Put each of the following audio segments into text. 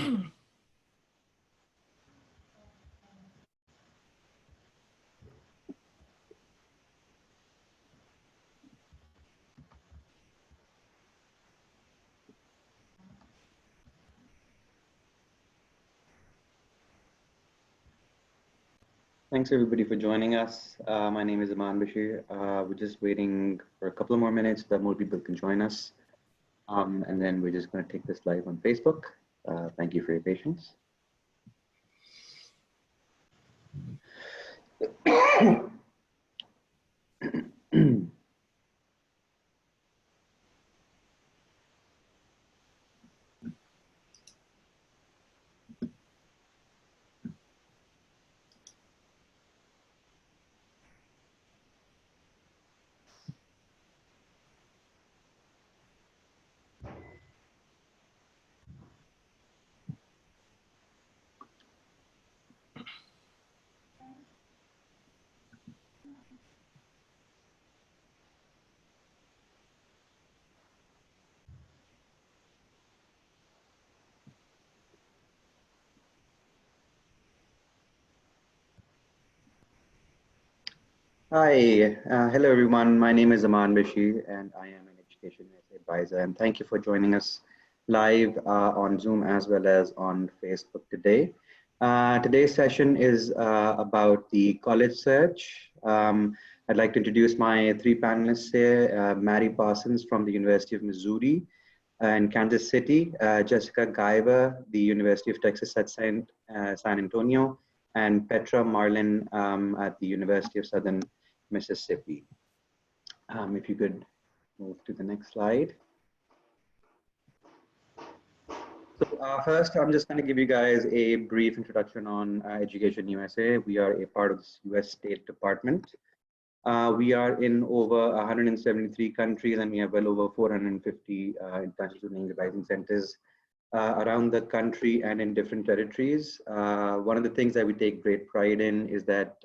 Thanks everybody for joining us. My name is Aman Bashir. We're just waiting for a couple of more minutes that more people can join us. And then we're just going to take this live on Facebook. Thank you for your patience. Hi, hello everyone. My name is Aman Bashir and I am an Education Advisor. And thank you for joining us live on Zoom as well as on Facebook today. Today's session is about the college search. I'd like to introduce my three panelists here, Mary Parsons from the University of Missouri in Kansas City, Jessica Guiver, the University of Texas at San Antonio, and Petra Marlin at the University of Southern Mississippi. If you could move to the next slide. So first, I'm just going to give you guys a brief introduction on Education USA. We are a part of the US State Department. We are in over 173 countries and we have well over 450 international student advising centers around the country and in different territories. One of the things that we take great pride in is that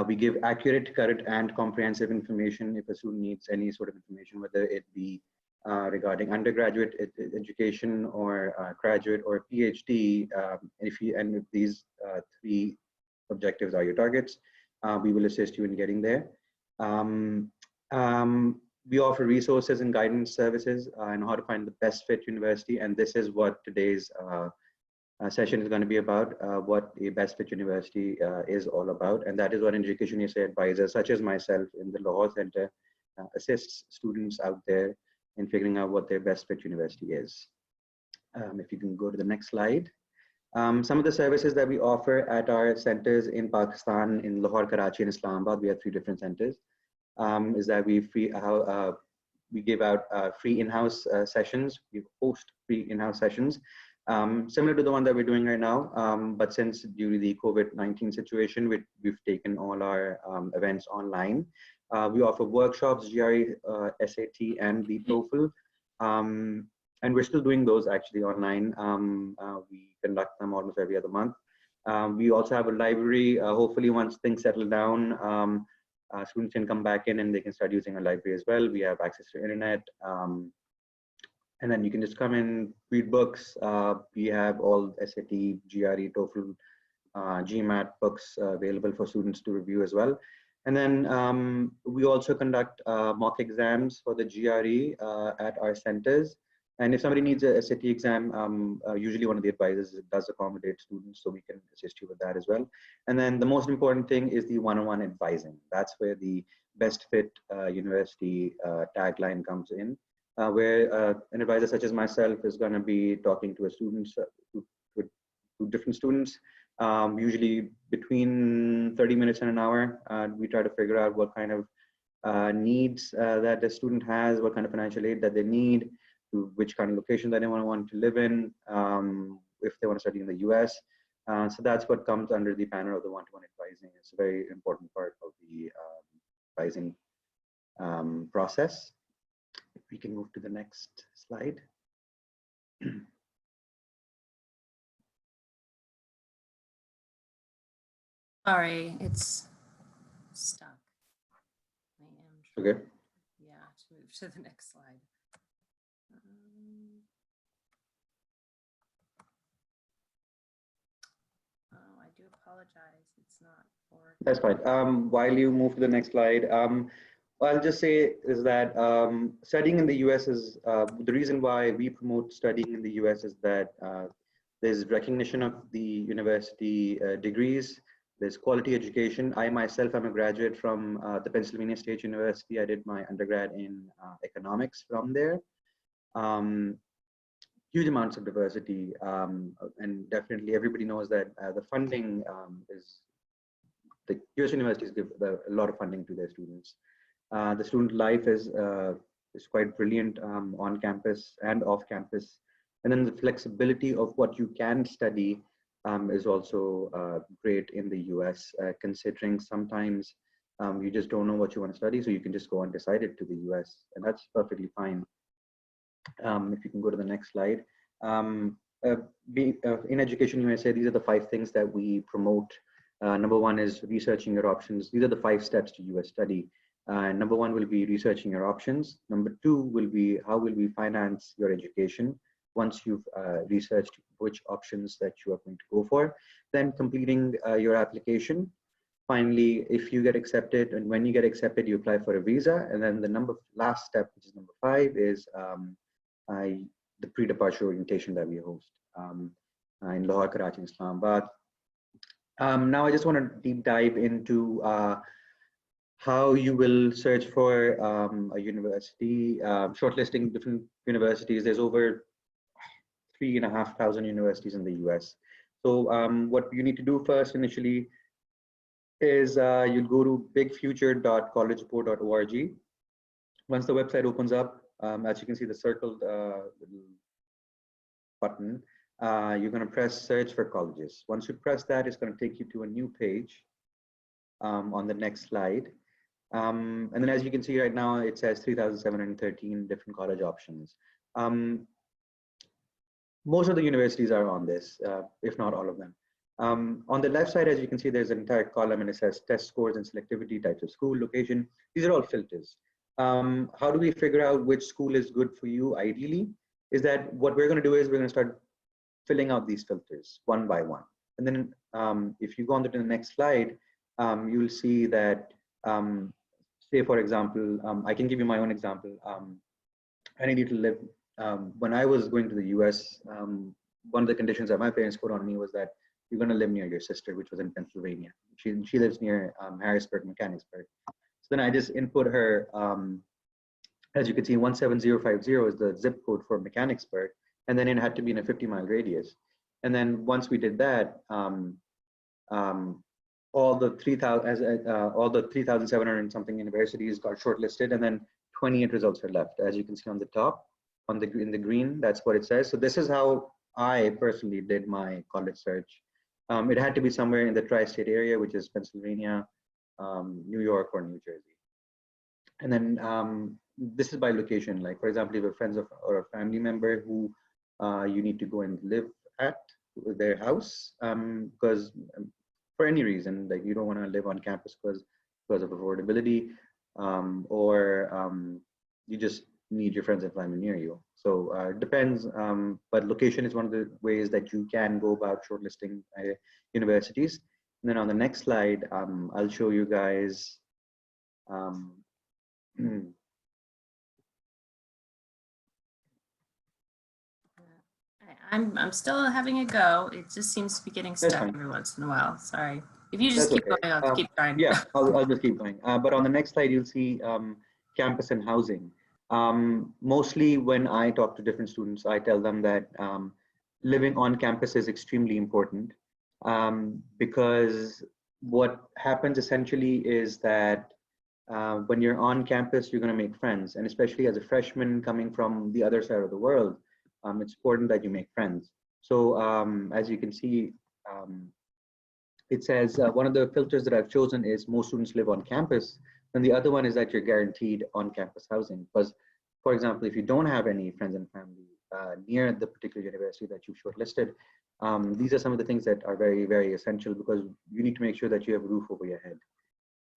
we give accurate, current, and comprehensive information if a student needs any sort of information, whether it be regarding undergraduate education or graduate or PhD. If these three objectives are your targets, we will assist you in getting there. We offer resources and guidance services on how to find the best fit university, and this is what today's session is going to be about, what a best fit university is all about. And that is what Education USA advisors, such as myself in the Lahore Center, assists students out there in figuring out what their best fit university is. If you can go to the next slide. Some of the services that we offer at our centers in Pakistan, in Lahore, Karachi, and Islamabad, we have 3 different centers, is that we give out free in-house sessions. We host free in-house sessions. Similar to the one that we're doing right now, but since due to the COVID-19 situation, we've taken all our events online. We offer workshops, GRE, SAT, and the TOEFL, and we're still doing those actually online. We conduct them almost every other month. We also have a library. Hopefully, once things settle down, students can come back in and they can start using our library as well. We have access to internet. And then you can just come in, read books. We have all SAT, GRE, TOEFL, GMAT books available for students to review as well. And then we also conduct mock exams for the GRE at our centers. And if somebody needs a SAT exam, usually one of the advisors does accommodate students, so we can assist you with that as well. And then the most important thing is the one-on-one advising. That's where the best fit university tagline comes in. Where an advisor such as myself is going to be talking to a students, to different students, usually between 30 minutes and an hour. We try to figure out what kind of needs that the student has, what kind of financial aid that they need, to which kind of location that they want to live in, if they want to study in the US. So that's what comes under the banner of the one-to-one advising. It's a very important part of the advising process. If we can move to the next slide. Sorry, it's stuck. I am okay. Yeah, to move to the next slide. do apologize. It's not for. That's fine. While you move to the next slide, what I'll just say is that studying in the US is the reason why we promote studying in the US is that there's recognition of the university degrees, there's quality education. I myself am a graduate from the Pennsylvania State University. I did my undergrad in economics from there. Huge amounts of diversity, and definitely everybody knows that the funding is, the US universities give a lot of funding to their students. The student life is quite brilliant on campus and off campus. And then the flexibility of what you can study is also great in the US, considering sometimes you just don't know what you want to study, so you can just go undecided to the US, and that's perfectly fine. If you can go to the next slide. In Education USA, these are the 5 things that we promote. Number 1 is researching your options. These are the 5 steps to US study. Number 1 will be researching your options. Number 2 will be how will we finance your education once you've researched which options that you are going to go for. Then completing your application. Finally, if you get accepted, and when you get accepted, you apply for a visa. And then the last step, which is number 5, is the pre-departure orientation that we host in Lahore, Karachi, and Islamabad. Now I just want to deep dive into how you will search for a university, shortlisting different universities. There's over 3,500 universities in the US. So what you need to do first initially is you'll go to bigfuture.collegepo.org. Once the website opens up, as you can see the circled button, you're going to press search for colleges. Once you press that, it's going to take you to a new page on the next slide. And then as you can see right now, it says 3,713 different college options. Most of the universities are on this, if not all of them. On the left side, as you can see, there's an entire column and it says test scores and selectivity, types of school, location. These are all filters. How do we figure out which school is good for you ideally? Is that what we're going to do is we're going to start filling out these filters one by one. And then if you go on to the next slide, you'll see that, say for example, I can give you my own example. I needed to live, when I was going to the US, one of the conditions that my parents put on me was that you're going to live near your sister, which was in Pennsylvania. She lives near Harrisburg, Mechanicsburg. So then I just input her, as you can see, 17050 is the zip code for Mechanicsburg, and then it had to be in a 50-mile radius. And then once we did that, all the 3,700 and something universities got shortlisted, and then 28 results are left. As you can see on the top, in the green, that's what it says. So this is how I personally did my college search. It had to be somewhere in the tri-state area, which is Pennsylvania, New York, or New Jersey. And then this is by location. Like, for example, if you have friends or a family member who you need to go and live at their house, because for any reason, like you don't want to live on campus because of affordability, or you just need your friends and family near you. So it depends, but location is one of the ways that you can go about shortlisting universities. And then on the next slide, I'll show you guys I'm still having a go. It just seems to be getting stuck every once in a while. Sorry. If you just keep going, I'll keep trying. Yeah, I'll just keep going. But on the next slide, you'll see campus and housing. Mostly when I talk to different students, I tell them that living on campus is extremely important, because what happens essentially is that when you're on campus, you're going to make friends. And especially as a freshman coming from the other side of the world, it's important that you make friends. So as you can see, it says one of the filters that I've chosen is most students live on campus. And the other one is that you're guaranteed on-campus housing. Because, for example, if you don't have any friends and family near the particular university that you've shortlisted, these are some of the things that are very, very essential, because you need to make sure that you have a roof over your head.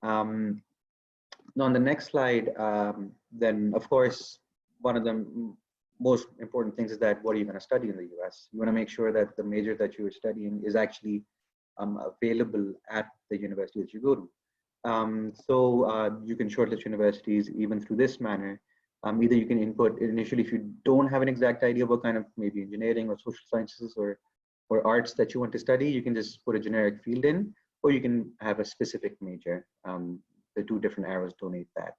Now on the next slide, then of course, one of the most important things is that what are you going to study in the US? You want to make sure that the major that you're studying is actually available at the university that you go to. You can shortlist universities even through this manner. Either you can input initially, if you don't have an exact idea of what kind of maybe engineering or social sciences or arts that you want to study, you can just put a generic field in, or you can have a specific major. The two different arrows donate that.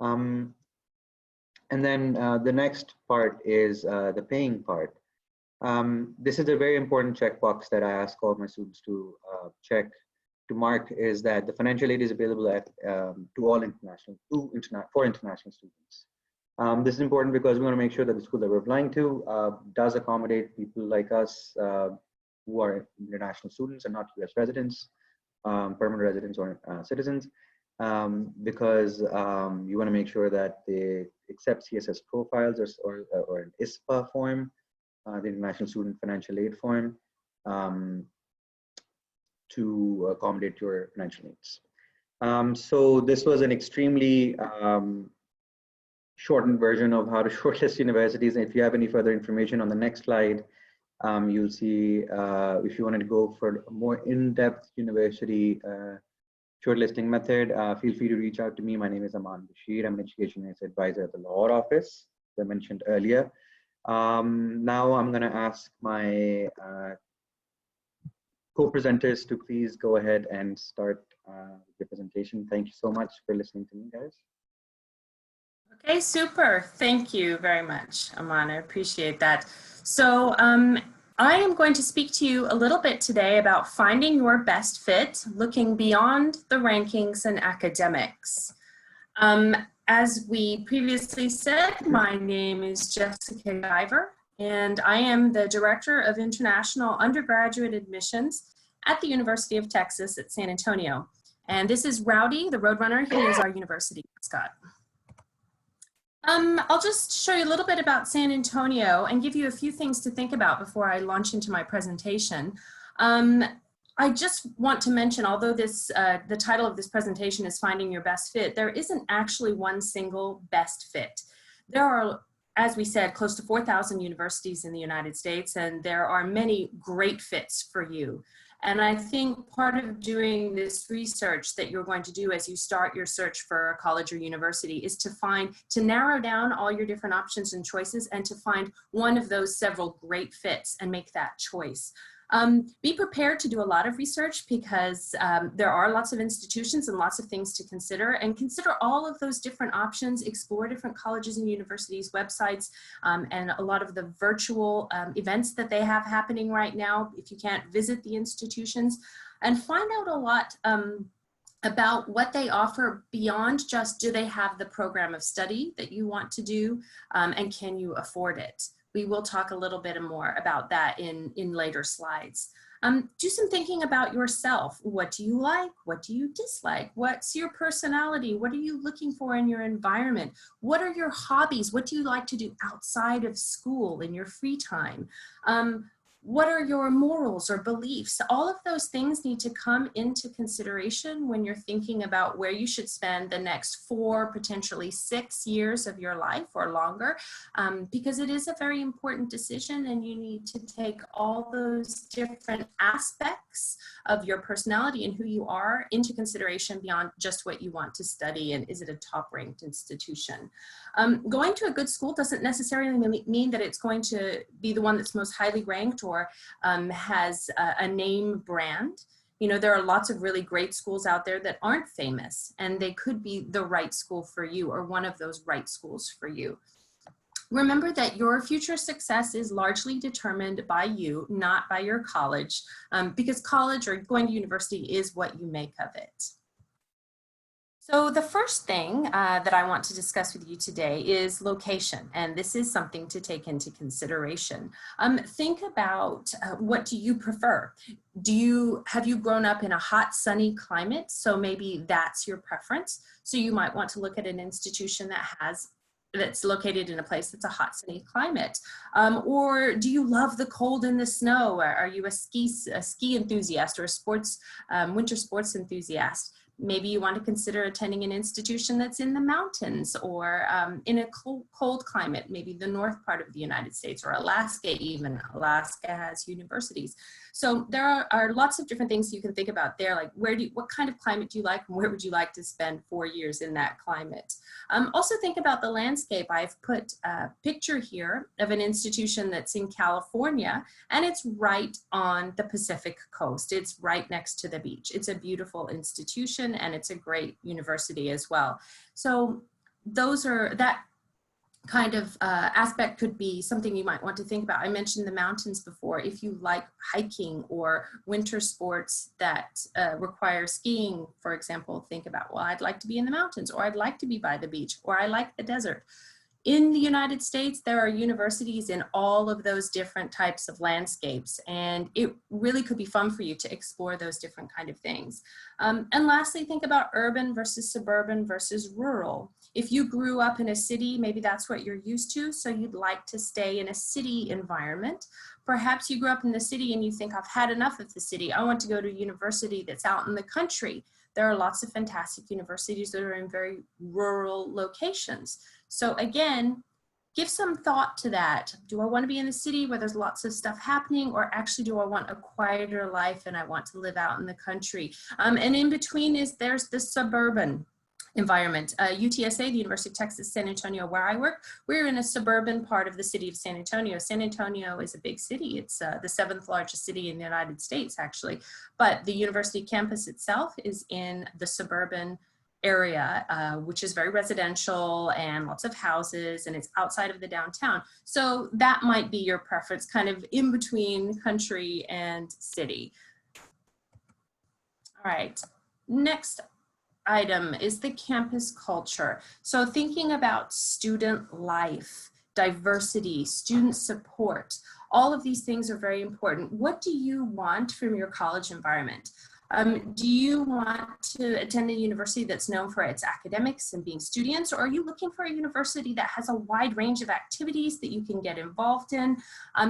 And then the next part is the paying part. This is a very important checkbox that I ask all my students to mark, is that the financial aid is available at, for international students. This is important because we want to make sure that the school that we're applying to does accommodate people like us who are international students and not US residents, permanent residents or citizens, because you want to make sure that they accept CSS profiles or an ISPA form, the International Student Financial Aid form, to accommodate your financial needs. So this was an extremely shortened version of how to shortlist universities. And if you have any further information on the next slide, you'll see if you wanted to go for a more in-depth university shortlisting method, feel free to reach out to me. My name is Aman Bashir. I'm an education advisor at the Lahore office, as I mentioned earlier. Now I'm going to ask my co-presenters to please go ahead and start the presentation. Thank you so much for listening to me, guys. Okay, super. Thank you very much, Aman. I appreciate that. So I am going to speak to you a little bit today about finding your best fit, looking beyond the rankings and academics. As we previously said, my name is Jessica Guiver, and I am the Director of International Undergraduate Admissions at the University of Texas at San Antonio. And this is Rowdy, the Roadrunner. He is our university mascot. I'll just show you a little bit about San Antonio and give you a few things to think about before I launch into my presentation. I just want to mention, although this the title of this presentation is Finding Your Best Fit, there isn't actually one single best fit. There are, as we said, close to 4,000 universities in the United States, and there are many great fits for you. And I think part of doing this research that you're going to do as you start your search for a college or university is to narrow down all your different options and choices and to find one of those several great fits and make that choice. Be prepared to do a lot of research because there are lots of institutions and lots of things to consider, and consider all of those different options, explore different colleges and universities' websites, and a lot of the virtual events that they have happening right now if you can't visit the institutions, and find out a lot about what they offer beyond just do they have the program of study that you want to do, and can you afford it. We will talk a little bit more about that in later slides. Do some thinking about yourself. What do you like? What do you dislike? What's your personality? What are you looking for in your environment? What are your hobbies? What do you like to do outside of school in your free time? What are your morals or beliefs? All of those things need to come into consideration when you're thinking about where you should spend the next 4, potentially 6 years of your life or longer, because it is a very important decision and you need to take all those different aspects of your personality and who you are into consideration beyond just what you want to study and is it a top-ranked institution. Going to a good school doesn't necessarily mean that it's going to be the one that's most highly ranked or has a name brand. You know, there are lots of really great schools out there that aren't famous, and they could be the right school for you or one of those right schools for you. Remember that your future success is largely determined by you, not by your college, because college or going to university is what you make of it. So the first thing that I want to discuss with you today is location, and this is something to take into consideration. Think about what do you prefer? Have you grown up in a hot, sunny climate? So maybe that's your preference. So you might want to look at an institution that's located in a place that's a hot, sunny climate. Or do you love the cold and the snow? Or are you a ski enthusiast or a winter sports enthusiast? Maybe you want to consider attending an institution that's in the mountains or in a cold climate, maybe the north part of the United States or Alaska even. Alaska has universities. So there are lots of different things you can think about there, like what kind of climate do you like and where would you like to spend 4 years in that climate? Also think about the landscape. I've put a picture here of an institution that's in California, and it's right on the Pacific coast. It's right next to the beach. It's a beautiful institution and it's a great university as well. So that kind of aspect could be something you might want to think about. I mentioned the mountains before. If you like hiking or winter sports that require skiing, for example, think about, well, I'd like to be in the mountains, or I'd like to be by the beach, or I like the desert. In the United States, there are universities in all of those different types of landscapes, and it really could be fun for you to explore those different kind of things. And lastly, think about urban versus suburban versus rural. If you grew up in a city, maybe that's what you're used to, so you'd like to stay in a city environment. Perhaps you grew up in the city and you think, I've had enough of the city. I want to go to a university that's out in the country. There are lots of fantastic universities that are in very rural locations. So again, give some thought to that. Do I want to be in the city where there's lots of stuff happening, or actually do I want a quieter life and I want to live out in the country? And in between there's the suburban environment. UTSA, the University of Texas, San Antonio, where I work, we're in a suburban part of the city of San Antonio. San Antonio is a big city. It's the 7th largest city in the United States, actually. But the university campus itself is in the suburban area, which is very residential and lots of houses, and it's outside of the downtown. So that might be your preference, kind of in between country and city. All right, next item is the campus culture. So thinking about student life, diversity, student support, all of these things are very important. What do you want from your college environment? Do you want to attend a university that's known for its academics and being studious, or are you looking for a university that has a wide range of activities that you can get involved in?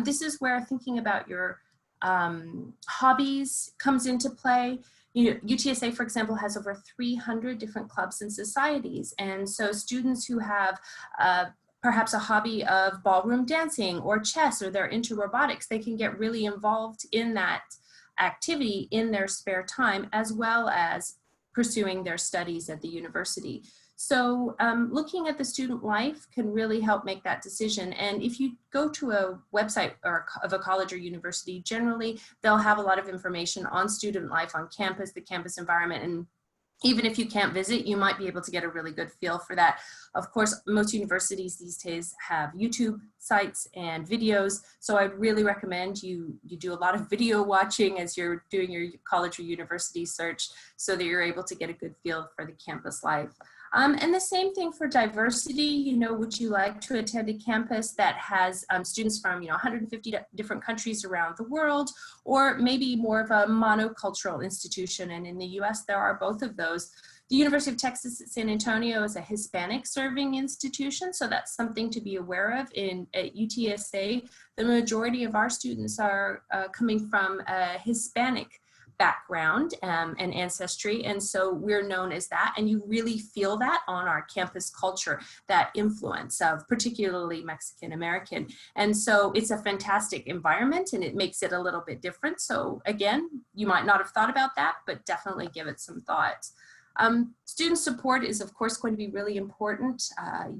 This is where thinking about your hobbies comes into play. UTSA, for example, has over 300 different clubs and societies. And so students who have perhaps a hobby of ballroom dancing or chess, or they're into robotics, they can get really involved in that activity in their spare time, as well as pursuing their studies at the university. So looking at the student life can really help make that decision. And if you go to a website of a college or university, generally they'll have a lot of information on student life on campus, the campus environment, and even if you can't visit, you might be able to get a really good feel for that. Of course, most universities these days have YouTube sites and videos, so I'd really recommend you do a lot of video watching as you're doing your college or university search, so that you're able to get a good feel for the campus life. And the same thing for diversity. Would you like to attend a campus that has students from 150 different countries around the world, or maybe more of a monocultural institution? And in the US, there are both of those. The University of Texas at San Antonio is a Hispanic serving institution, so that's something to be aware of. At UTSA, the majority of our students are coming from a Hispanic background and ancestry, and so we're known as that, and you really feel that on our campus culture, that influence of particularly Mexican American. And so it's a fantastic environment, and it makes it a little bit different. So again, you might not have thought about that, but definitely give it some thought. Student support is of course going to be really important.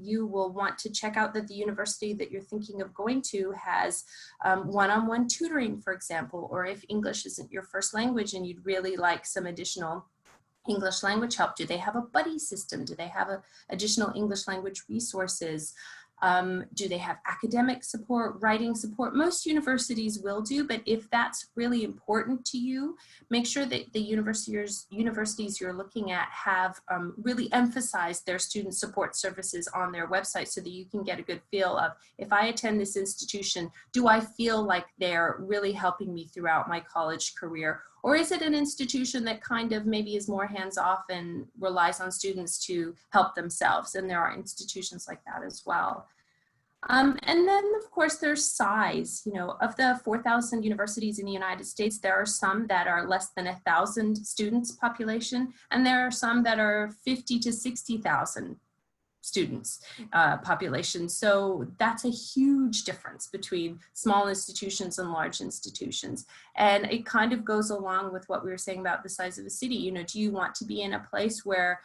You will want to check out that the university that you're thinking of going to has one-on-one tutoring, for example, or if English isn't your first language and you'd really like some additional English language help, do they have a buddy system? Do they have additional English language resources? Do they have academic support, writing support? Most universities will do, but if that's really important to you, make sure that the universities you're looking at have really emphasized their student support services on their website, so that you can get a good feel of, if I attend this institution, do I feel like they're really helping me throughout my college career? Or is it an institution that kind of maybe is more hands-off and relies on students to help themselves? And there are institutions like that as well. And then, of course, there's size. You know, of the 4,000 universities in the United States, there are some that are less than 1,000 students population, and there are some that are 50 to 60,000 students population. So that's a huge difference between small institutions and large institutions. And it kind of goes along with what we were saying about the size of a city. You know, do you want to be in a place where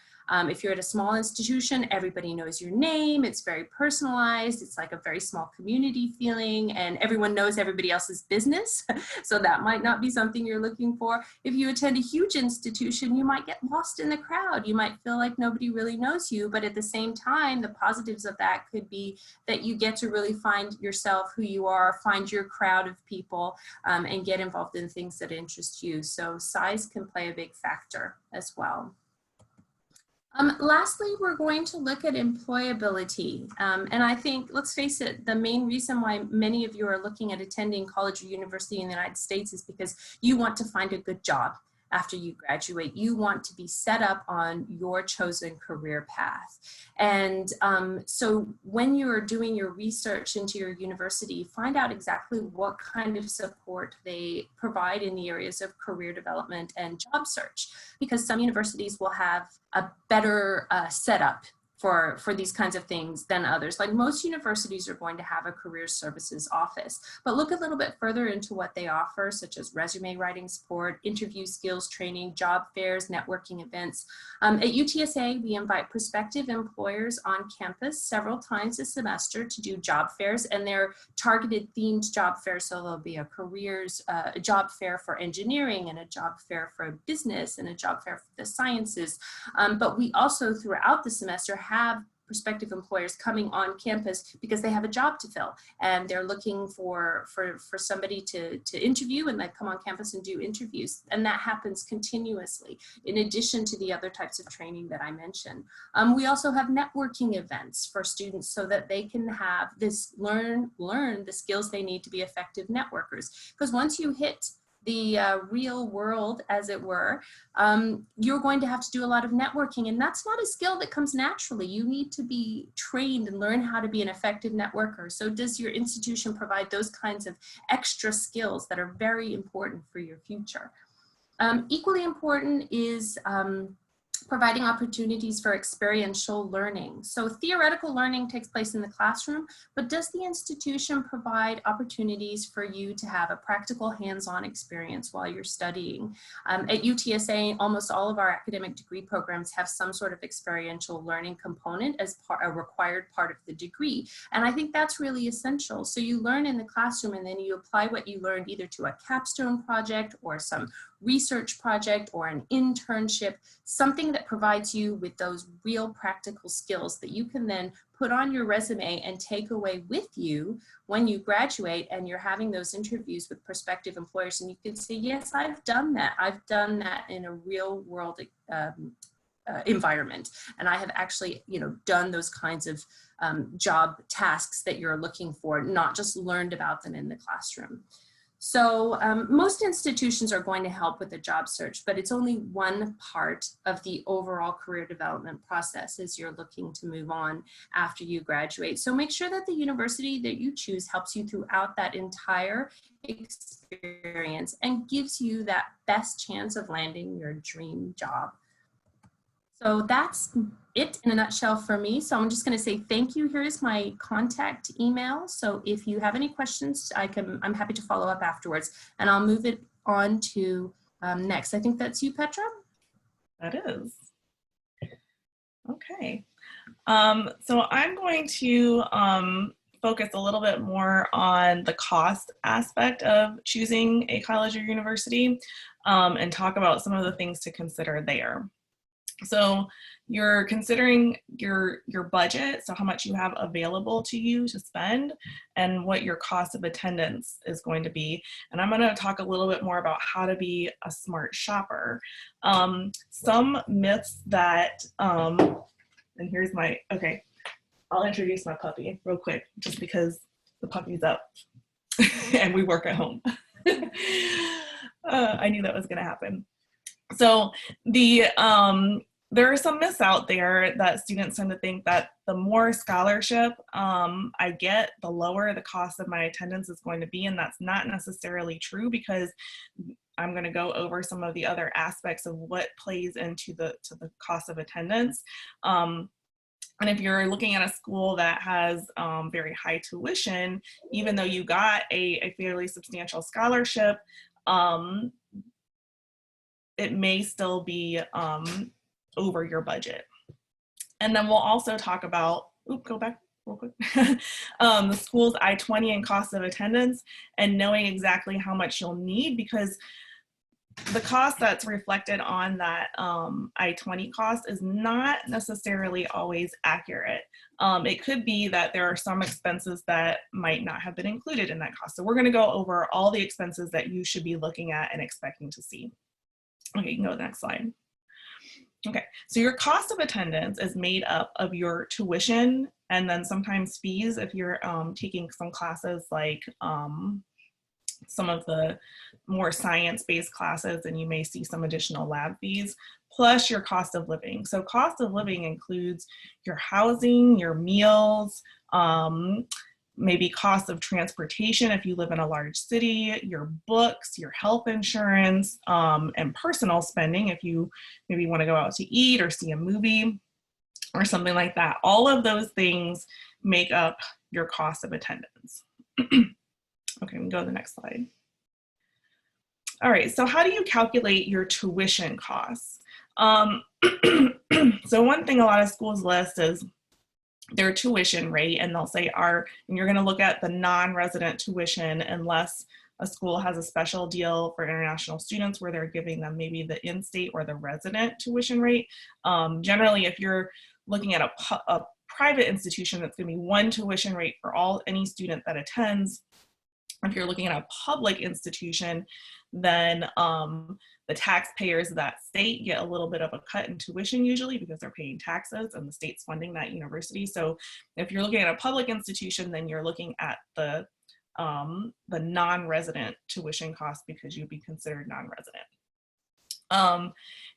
if you're at a small institution, everybody knows your name, it's very personalized, it's like a very small community feeling, and everyone knows everybody else's business. So that might not be something you're looking for. If you attend a huge institution, you might get lost in the crowd. You might feel like nobody really knows you, but at the same time, the positives of that could be that you get to really find yourself, who you are, find your crowd of people, and get involved in things that interest you. So size can play a big factor as well. Lastly, we're going to look at employability. And I think, let's face it, the main reason why many of you are looking at attending college or university in the United States is because you want to find a good job after you graduate. You want to be set up on your chosen career path. And so when you're doing your research into your university, find out exactly what kind of support they provide in the areas of career development and job search, because some universities will have a better setup for these kinds of things than others. Like most universities are going to have a career services office, but look a little bit further into what they offer, such as resume writing support, interview skills training, job fairs, networking events. At UTSA, we invite prospective employers on campus several times a semester to do job fairs, and they're targeted themed job fairs. So there'll be a job fair for engineering, and a job fair for business, and a job fair for the sciences. But we also throughout the semester have prospective employers coming on campus because they have a job to fill and they're looking for somebody to interview, and they come on campus and do interviews. And that happens continuously in addition to the other types of training that I mentioned. We also have networking events for students so that they can have this learn the skills they need to be effective networkers. Because once you hit the real world, as it were, you're going to have to do a lot of networking, and that's not a skill that comes naturally. You need to be trained and learn how to be an effective networker. So does your institution provide those kinds of extra skills that are very important for your future? Equally important is providing opportunities for experiential learning. So theoretical learning takes place in the classroom, but does the institution provide opportunities for you to have a practical hands-on experience while you're studying? At UTSA, almost all of our academic degree programs have some sort of experiential learning component as a required part of the degree. And I think that's really essential. So you learn in the classroom and then you apply what you learned either to a capstone project or some research project or an internship, something that provides you with those real practical skills that you can then put on your resume and take away with you when you graduate and you're having those interviews with prospective employers, and you can say, yes, I've done that. I've done that in a real world environment. And I have actually, done those kinds of job tasks that you're looking for, not just learned about them in the classroom. So most institutions are going to help with the job search, but it's only one part of the overall career development process as you're looking to move on after you graduate. So make sure that the university that you choose helps you throughout that entire experience and gives you that best chance of landing your dream job. So that's it in a nutshell for me. So I'm just going to say thank you. Here is my contact email. So if you have any questions, I'm happy to follow up afterwards, and I'll move it on to next. I think that's you, Petra. That is. Okay. So I'm going to focus a little bit more on the cost aspect of choosing a college or university, and talk about some of the things to consider there. So you're considering your budget, so how much you have available to you to spend, and what your cost of attendance is going to be. And I'm going to talk a little bit more about how to be a smart shopper. Some myths that, and here's okay, I'll introduce my puppy real quick, just because the puppy's up and we work at home. I knew that was going to happen. So the There are some myths out there that students tend to think that the more scholarship I get, the lower the cost of my attendance is going to be, and that's not necessarily true, because I'm going to go over some of the other aspects of what plays into the cost of attendance. And if you're looking at a school that has very high tuition, even though you got a fairly substantial scholarship, it may still be over your budget. And then we'll also talk about, go back real quick, the school's I-20 and cost of attendance, and knowing exactly how much you'll need, because the cost that's reflected on that I-20 cost is not necessarily always accurate. It could be that there are some expenses that might not have been included in that cost. So we're going to go over all the expenses that you should be looking at and expecting to see. Okay, you can go to the next slide. Okay, so your cost of attendance is made up of your tuition and then sometimes fees if you're taking some classes like some of the more science-based classes, and you may see some additional lab fees, plus your cost of living. So cost of living includes your housing, your meals, maybe cost of transportation if you live in a large city, your books, your health insurance, and personal spending if you maybe want to go out to eat or see a movie or something like that. All of those things make up your cost of attendance. Okay, we can go to the next slide. All right, so how do you calculate your tuition costs? So one thing a lot of schools list is their tuition rate, and they'll say and you're gonna look at the non-resident tuition unless a school has a special deal for international students where they're giving them maybe the in-state or the resident tuition rate. Generally, if you're looking at a private institution, that's gonna be one tuition rate for any student that attends. If you're looking at a public institution, then the taxpayers of that state get a little bit of a cut in tuition usually because they're paying taxes and the state's funding that university. So if you're looking at a public institution, then you're looking at the non-resident tuition cost because you'd be considered non-resident.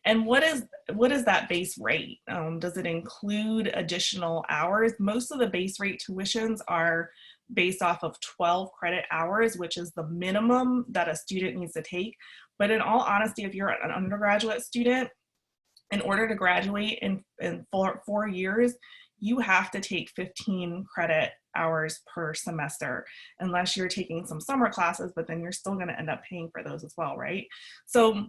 And what is that base rate? Does it include additional hours? Most of the base rate tuitions are based off of 12 credit hours, which is the minimum that a student needs to take. But in all honesty, if you're an undergraduate student, in order to graduate in 4 years, you have to take 15 credit hours per semester, unless you're taking some summer classes, but then you're still going to end up paying for those as well, right? So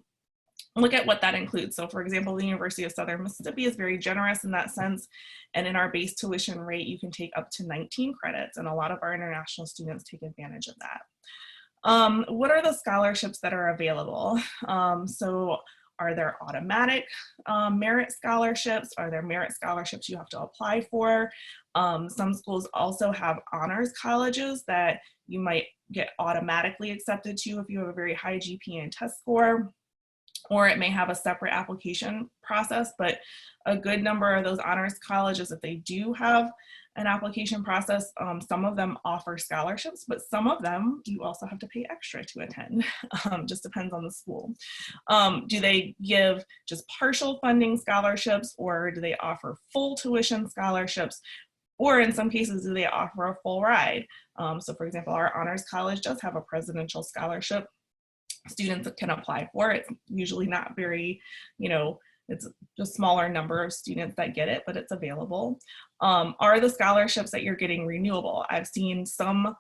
look at what that includes. So for example, the University of Southern Mississippi is very generous in that sense. And in our base tuition rate, you can take up to 19 credits. And a lot of our international students take advantage of that. What are the scholarships that are available? So are there automatic merit scholarships? Are there merit scholarships you have to apply for? Some schools also have honors colleges that you might get automatically accepted to if you have a very high GPA and test score. Or it may have a separate application process, but a good number of those honors colleges, if they do have an application process, some of them offer scholarships, but some of them you also have to pay extra to attend. Just depends on the school. Do they give just partial funding scholarships, or do they offer full tuition scholarships? Or in some cases, do they offer a full ride? So for example, our honors college does have a presidential scholarship students can apply for. It's usually not very, it's a smaller number of students that get it, but it's available. Are the scholarships that you're getting renewable? I've seen some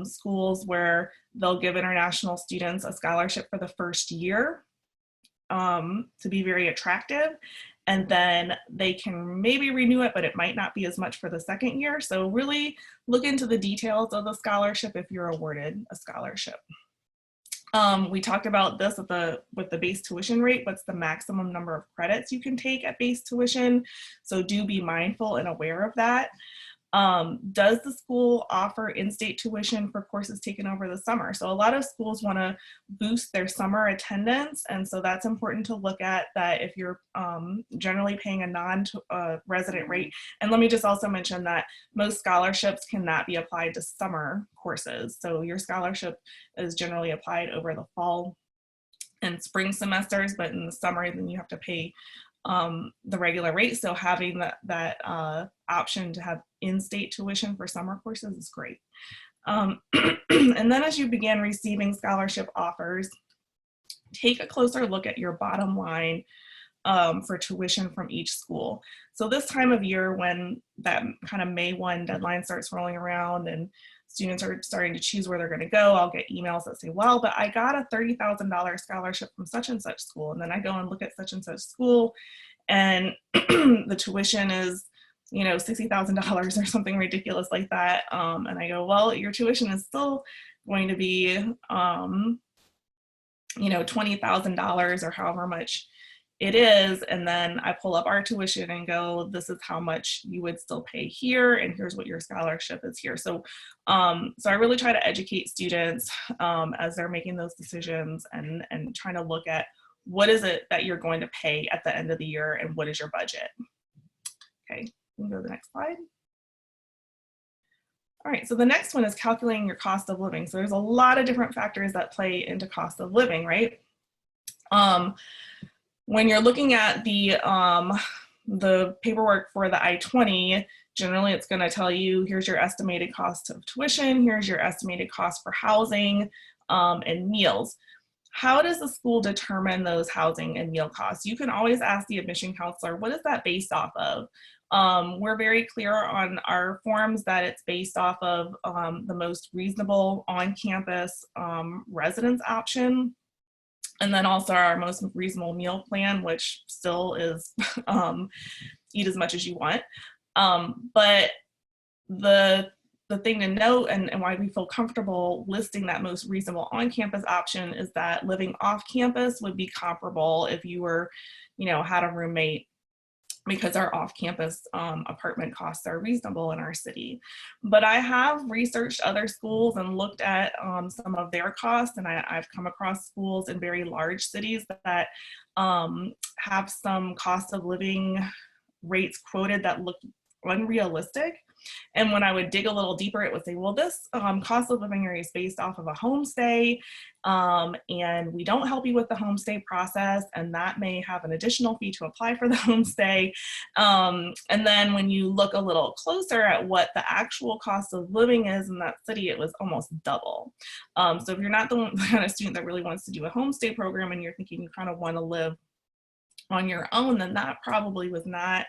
schools where they'll give international students a scholarship for the first year to be very attractive. And then they can maybe renew it, but it might not be as much for the second year. So really look into the details of the scholarship if you're awarded a scholarship. We talked about this with the base tuition rate. What's the maximum number of credits you can take at base tuition? So do be mindful and aware of that. Does the school offer in-state tuition for courses taken over the summer? So a lot of schools want to boost their summer attendance, and so that's important to look at that if you're generally paying a non-resident rate. And let me just also mention that most scholarships cannot be applied to summer courses. So your scholarship is generally applied over the fall and spring semesters, but in the summer then you have to pay the regular rate. So having that option to have in-state tuition for summer courses is great. And then as you begin receiving scholarship offers, take a closer look at your bottom line for tuition from each school. So this time of year, when that kind of May 1 deadline starts rolling around and students are starting to choose where they're going to go, I'll get emails that say, well, but I got a $30,000 scholarship from such and such school. And then I go and look at such and such school, and the tuition is, you know, $60,000 or something ridiculous like that. And I go, well, your tuition is still going to be, you know, $20,000 or however much it is. And then I pull up our tuition and go, this is how much you would still pay here, and here's what your scholarship is here. So so I really try to educate students as they're making those decisions, and trying to look at what is it that you're going to pay at the end of the year and what is your budget. Okay, we can go to the next slide. All right, so the next one is calculating your cost of living. So there's a lot of different factors that play into cost of living, right? When you're looking at the paperwork for the I-20, generally it's going to tell you, here's your estimated cost of tuition, here's your estimated cost for housing and meals. How does the school determine those housing and meal costs? You can always ask the admission counselor, what is that based off of? We're very clear on our forms that it's based off of the most reasonable on-campus residence option. And then also our most reasonable meal plan, which still is eat as much as you want. But the thing to note, and why we feel comfortable listing that most reasonable on-campus option, is that living off campus would be comparable if you were, you know, had a roommate, because our off-campus apartment costs are reasonable in our city. But I have researched other schools and looked at some of their costs, and I've come across schools in very large cities that have some cost of living rates quoted that look unrealistic. And when I would dig a little deeper, it would say, well, this cost of living area is based off of a homestay, and we don't help you with the homestay process, and that may have an additional fee to apply for the homestay. And then when you look a little closer at what the actual cost of living is in that city, it was almost double. So if you're not the kind of student that really wants to do a homestay program, and you're thinking you kind of want to live on your own, then that probably was not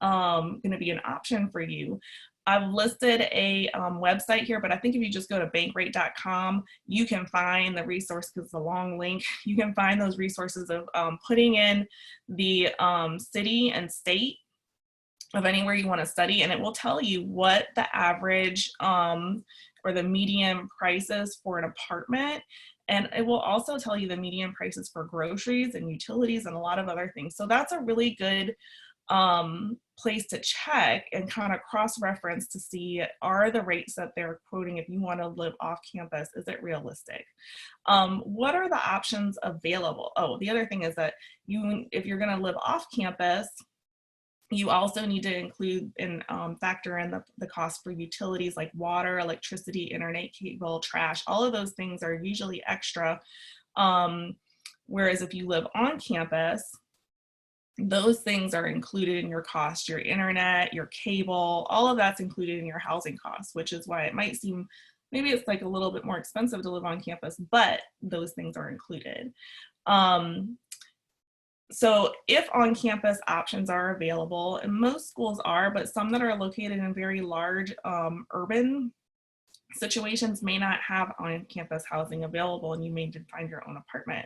going to be an option for you. I've listed a website here, but I think if you just go to bankrate.com, you can find the resource, because it's a long link. You can find those resources of putting in the city and state of anywhere you want to study, and it will tell you what the average or the median price is for an apartment. And it will also tell you the median prices for groceries and utilities and a lot of other things. So that's a really good place to check and kind of cross-reference to see, are the rates that they're quoting, if you want to live off campus, is it realistic? What are the options available? Oh, the other thing is that if you're going to live off campus, you also need to include and factor in the cost for utilities like water, electricity, internet cable, trash. All of those things are usually extra. Whereas if you live on campus, those things are included in your cost. Your internet, your cable, all of that's included in your housing costs, which is why it might seem, maybe it's like a little bit more expensive to live on campus, but those things are included. So if on-campus options are available, and most schools are, but some that are located in very large urban situations may not have on-campus housing available, and you may find your own apartment.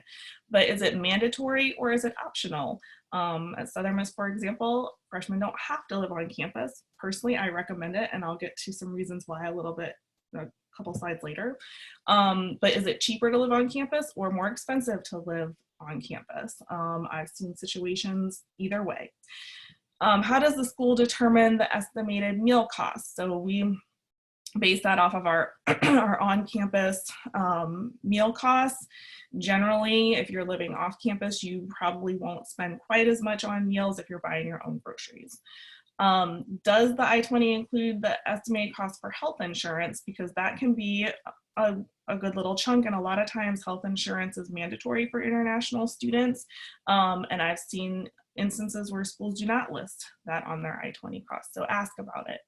But is it mandatory or is it optional? At Southern Miss, for example, freshmen don't have to live on campus. Personally, I recommend it, and I'll get to some reasons why a little bit, a couple slides later. But is it cheaper to live on campus or more expensive to live on campus? I've seen situations either way. How does the school determine the estimated meal costs? So we base that off of our, our on-campus meal costs. Generally, if you're living off campus, you probably won't spend quite as much on meals if you're buying your own groceries. Does the I-20 include the estimated cost for health insurance? Because that can be a good little chunk, and a lot of times health insurance is mandatory for international students. And I've seen instances where schools do not list that on their I-20 costs, so ask about it.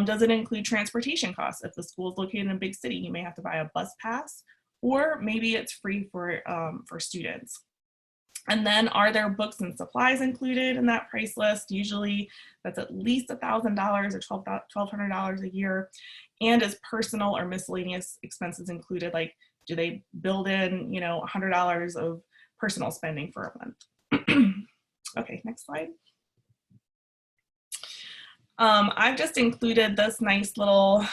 Does it include transportation costs? If the school is located in a big city, you may have to buy a bus pass, or maybe it's free for students. And then, are there books and supplies included in that price list? Usually that's at least $1,000 or $1,200 a year. And is personal or miscellaneous expenses included? Like, do they build in, $100 of personal spending for a month? Okay, next slide. I've just included this nice little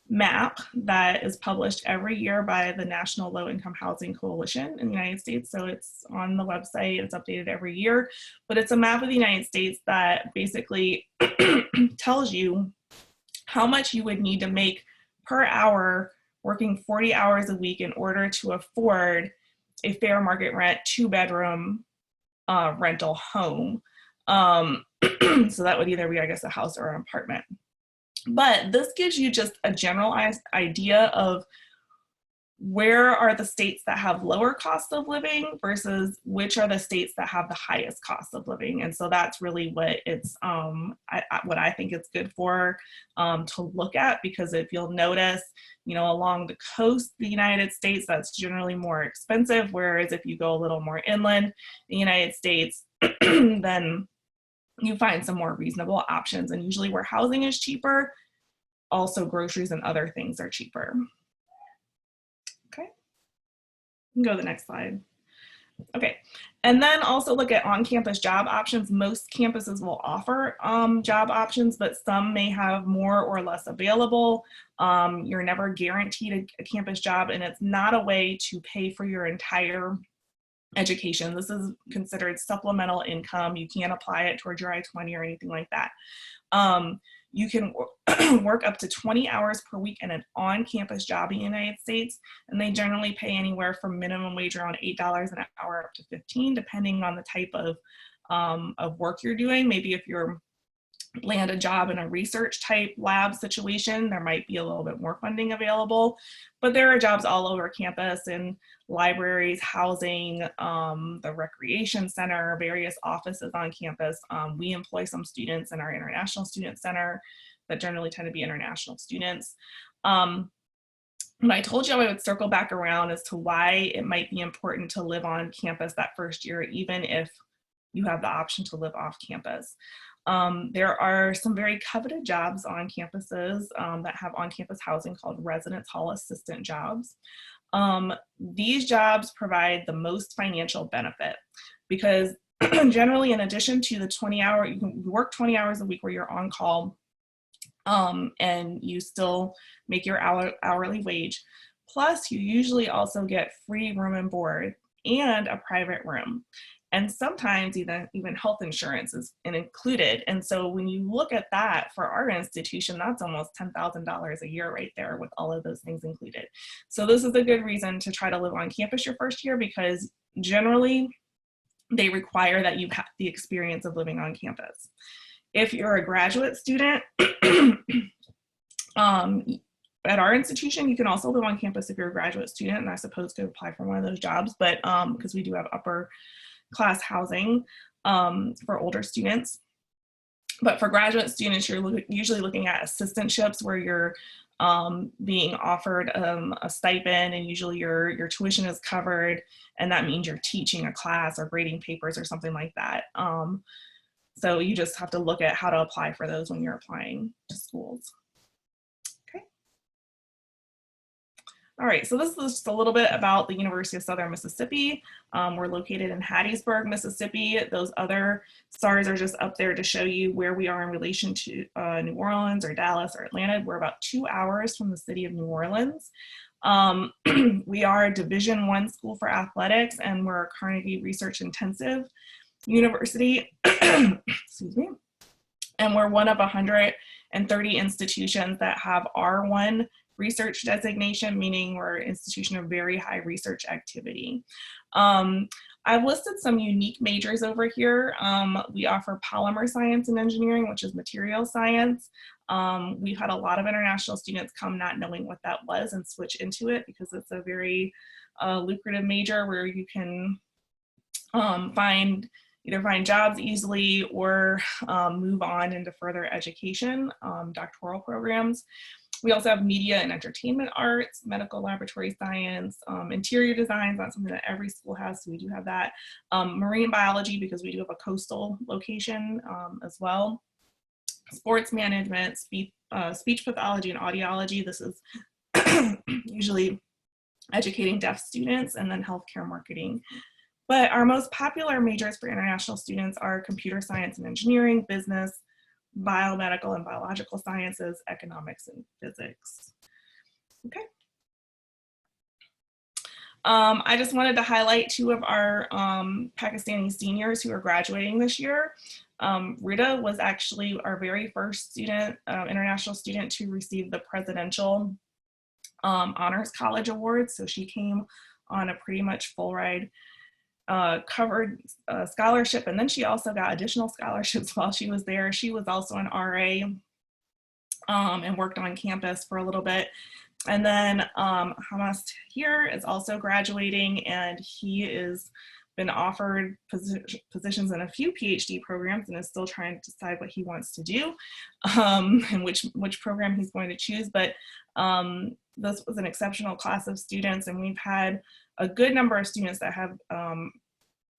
map that is published every year by the National Low Income Housing Coalition in the United States. So it's on the website, it's updated every year, but it's a map of the United States that basically tells you how much you would need to make per hour working 40 hours a week in order to afford a fair market rent 2-bedroom rental home. So that would either be, I guess, a house or an apartment. But this gives you just a generalized idea of where are the states that have lower cost of living versus which are the states that have the highest cost of living. And so that's really what it's what I think it's good for to look at, because if you'll notice, along the coast of the United States, that's generally more expensive, whereas if you go a little more inland in the United States, then you find some more reasonable options. And usually where housing is cheaper, also groceries and other things are cheaper. Okay, you can go to the next slide. Okay, and then also look at on-campus job options. Most campuses will offer job options, but some may have more or less available. You're never guaranteed a campus job, and it's not a way to pay for your entire education. This is considered supplemental income. You can't apply it towards your I-20 or anything like that. You can work up to 20 hours per week in an on-campus job in the United States, and they generally pay anywhere from minimum wage around $8 an hour up to $15, depending on the type of work you're doing. Maybe if you're land a job in a research type lab situation, there might be a little bit more funding available, but there are jobs all over campus in libraries, housing, the recreation center, various offices on campus. We employ some students in our International Student Center that generally tend to be international students. When I told you I would circle back around as to why it might be important to live on campus that first year, even if you have the option to live off campus. There are some very coveted jobs on campuses that have on-campus housing called residence hall assistant jobs. These jobs provide the most financial benefit because generally, in addition to the 20-hour, you can work 20 hours a week where you're on call and you still make your hourly wage. Plus, you usually also get free room and board and a private room. And sometimes even health insurance is included. And so when you look at that for our institution, that's almost $10,000 a year right there with all of those things included. So this is a good reason to try to live on campus your first year, because generally they require that you have the experience of living on campus. If you're a graduate student, at our institution, you can also live on campus if you're a graduate student, and I suppose could apply for one of those jobs, but because we do have upper class housing for older students. But for graduate students, you're usually looking at assistantships where you're being offered a stipend, and usually your tuition is covered, and that means you're teaching a class or grading papers or something like that. So you just have to look at how to apply for those when you're applying to schools. All right, so this is just a little bit about the University of Southern Mississippi. We're located in Hattiesburg, Mississippi. Those other stars are just up there to show you where we are in relation to New Orleans or Dallas or Atlanta. We're about 2 hours from the city of New Orleans. We are a Division I school for athletics, and we're a Carnegie Research Intensive University. Excuse me. And we're one of 130 institutions that have R1 research designation, meaning we're an institution of very high research activity. I've listed some unique majors over here. We offer polymer science and engineering, which is material science. We've had a lot of international students come not knowing what that was and switch into it because it's a very lucrative major where you can either find jobs easily or move on into further education, doctoral programs. We also have media and entertainment arts, medical laboratory science, interior design, that's something that every school has, so we do have that. Marine biology, because we do have a coastal location as well. Sports management, speech pathology and audiology. This is usually educating deaf students, and then healthcare marketing. But our most popular majors for international students are computer science and engineering, business, biomedical and biological sciences, economics, and physics. Okay. I just wanted to highlight two of our Pakistani seniors who are graduating this year. Rita was actually our very first student, international student to receive the Presidential Honors College Award. So she came on a pretty much full ride covered scholarship, and then she also got additional scholarships while she was there. She was also an RA and worked on campus for a little bit. And then Hamas here is also graduating, and he is been offered positions in a few PhD programs and is still trying to decide what he wants to do and which program he's going to choose. But this was an exceptional class of students, and we've had a good number of students that have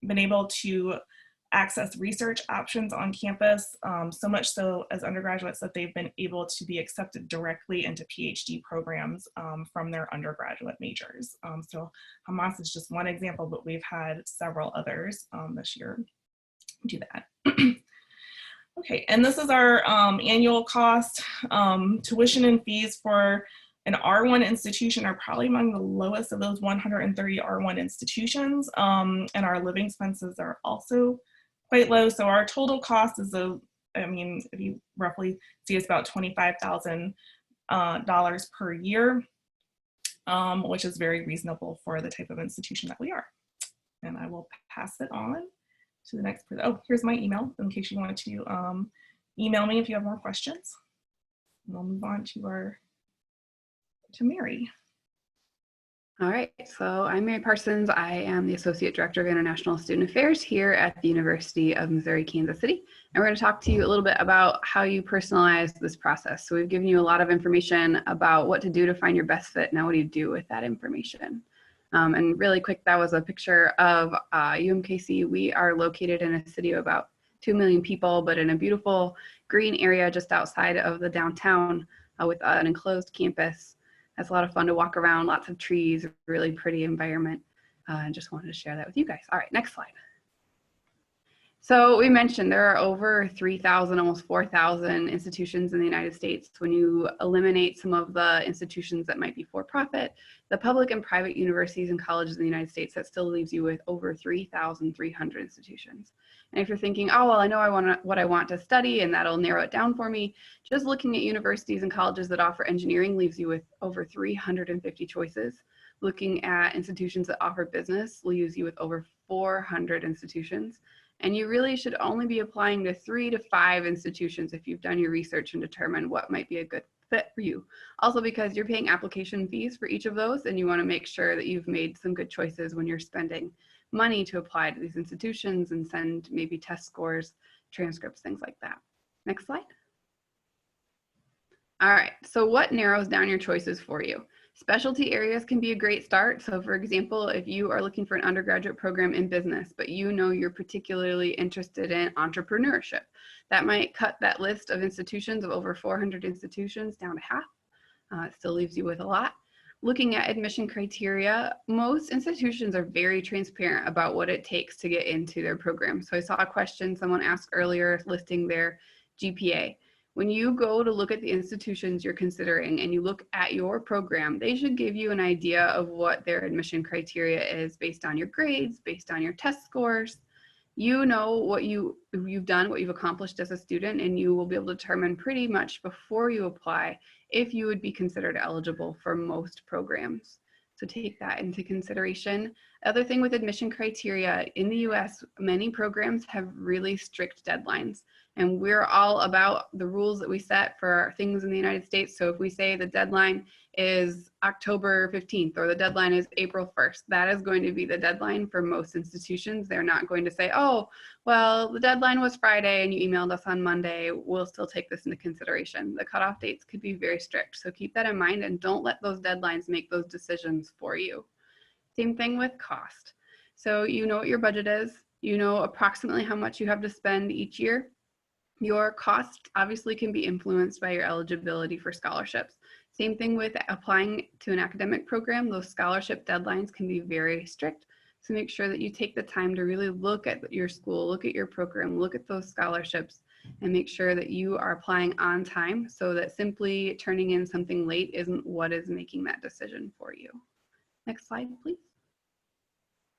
been able to access research options on campus, so much so as undergraduates that they've been able to be accepted directly into PhD programs from their undergraduate majors. So Hamas is just one example, but we've had several others this year do that. Okay, and this is our annual cost. Tuition and fees for an R1 institution are probably among the lowest of those 130 R1 institutions, and our living expenses are also quite low. So our total cost is if you roughly see, it's about $25,000 per year, which is very reasonable for the type of institution that we are. And I will pass it on to the next person. Oh, here's my email in case you wanted to email me if you have more questions. And we'll move on to Mary. All right, so I'm Mary Parsons. I am the Associate Director of International Student Affairs here at the University of Missouri, Kansas City. And we're going to talk to you a little bit about how you personalize this process. So we've given you a lot of information about what to do to find your best fit. Now, what do you do with that information? And really quick, that was a picture of UMKC. We are located in a city of about 2 million people, but in a beautiful green area just outside of the downtown with an enclosed campus. It's a lot of fun to walk around, lots of trees, really pretty environment. And just wanted to share that with you guys. All right, next slide. So we mentioned there are over 3,000, almost 4,000 institutions in the United States. When you eliminate some of the institutions that might be for-profit, the public and private universities and colleges in the United States, that still leaves you with over 3,300 institutions. And if you're thinking, oh, well, I know what I want to study and that'll narrow it down for me, just looking at universities and colleges that offer engineering leaves you with over 350 choices. Looking at institutions that offer business leaves you with over 400 institutions. And you really should only be applying to 3 to 5 institutions if you've done your research and determined what might be a good fit for you. Also because you're paying application fees for each of those, and you want to make sure that you've made some good choices when you're spending money to apply to these institutions and send maybe test scores, transcripts, things like that. Next slide. All right, so what narrows down your choices for you? Specialty areas can be a great start. So for example, if you are looking for an undergraduate program in business, but you know you're particularly interested in entrepreneurship, that might cut that list of institutions of over 400 institutions down to half. It still leaves you with a lot. Looking at admission criteria, most institutions are very transparent about what it takes to get into their program. So I saw a question someone asked earlier listing their GPA. When you go to look at the institutions you're considering and you look at your program, they should give you an idea of what their admission criteria is based on your grades, based on your test scores. You know what you've done, what you've accomplished as a student, and you will be able to determine pretty much before you apply if you would be considered eligible for most programs. So take that into consideration. Other thing with admission criteria, in the US, many programs have really strict deadlines, and we're all about the rules that we set for things in the United States. So if we say the deadline is October 15th or the deadline is April 1st, that is going to be the deadline for most institutions. They're not going to say, oh, well, the deadline was Friday and you emailed us on Monday, we'll still take this into consideration. The cutoff dates could be very strict. So keep that in mind and don't let those deadlines make those decisions for you. Same thing with cost. So you know what your budget is, you know approximately how much you have to spend each year. Your cost obviously can be influenced by your eligibility for scholarships. Same thing with applying to an academic program. Those scholarship deadlines can be very strict. So make sure that you take the time to really look at your school, look at your program, look at those scholarships, and make sure that you are applying on time so that simply turning in something late isn't what is making that decision for you. Next slide, please.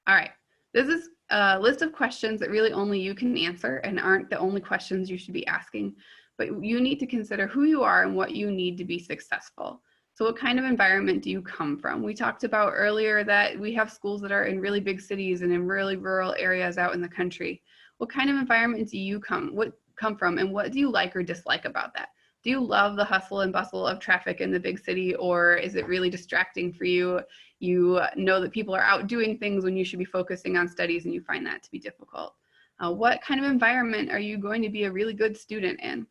All right. This is a list of questions that really only you can answer and aren't the only questions you should be asking, but you need to consider who you are and what you need to be successful. So what kind of environment do you come from? We talked about earlier that we have schools that are in really big cities and in really rural areas out in the country. What kind of environment do you come from, and what do you like or dislike about that? Do you love the hustle and bustle of traffic in the big city, or is it really distracting for you? You know that people are out doing things when you should be focusing on studies and you find that to be difficult. What kind of environment are you going to be a really good student in?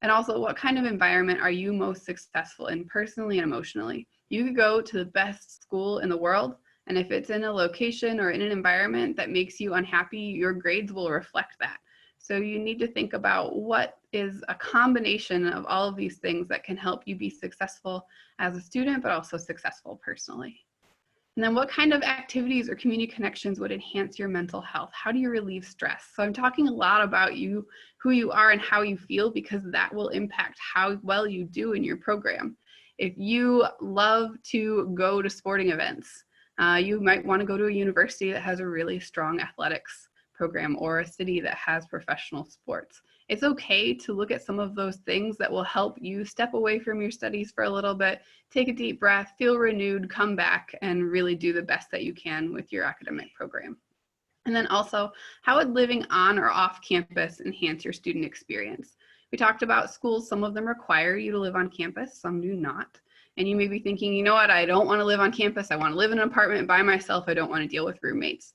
And also, what kind of environment are you most successful in personally and emotionally? You could go to the best school in the world, and if it's in a location or in an environment that makes you unhappy, your grades will reflect that. So you need to think about what is a combination of all of these things that can help you be successful as a student, but also successful personally. And then what kind of activities or community connections would enhance your mental health? How do you relieve stress? So I'm talking a lot about you, who you are and how you feel, because that will impact how well you do in your program. If you love to go to sporting events, you might want to go to a university that has a really strong athletics program or a city that has professional sports. It's okay to look at some of those things that will help you step away from your studies for a little bit, take a deep breath, feel renewed, come back, and really do the best that you can with your academic program. And then also, how would living on or off campus enhance your student experience? We talked about schools, some of them require you to live on campus, some do not. And you may be thinking, you know what, I don't want to live on campus, I want to live in an apartment by myself, I don't want to deal with roommates.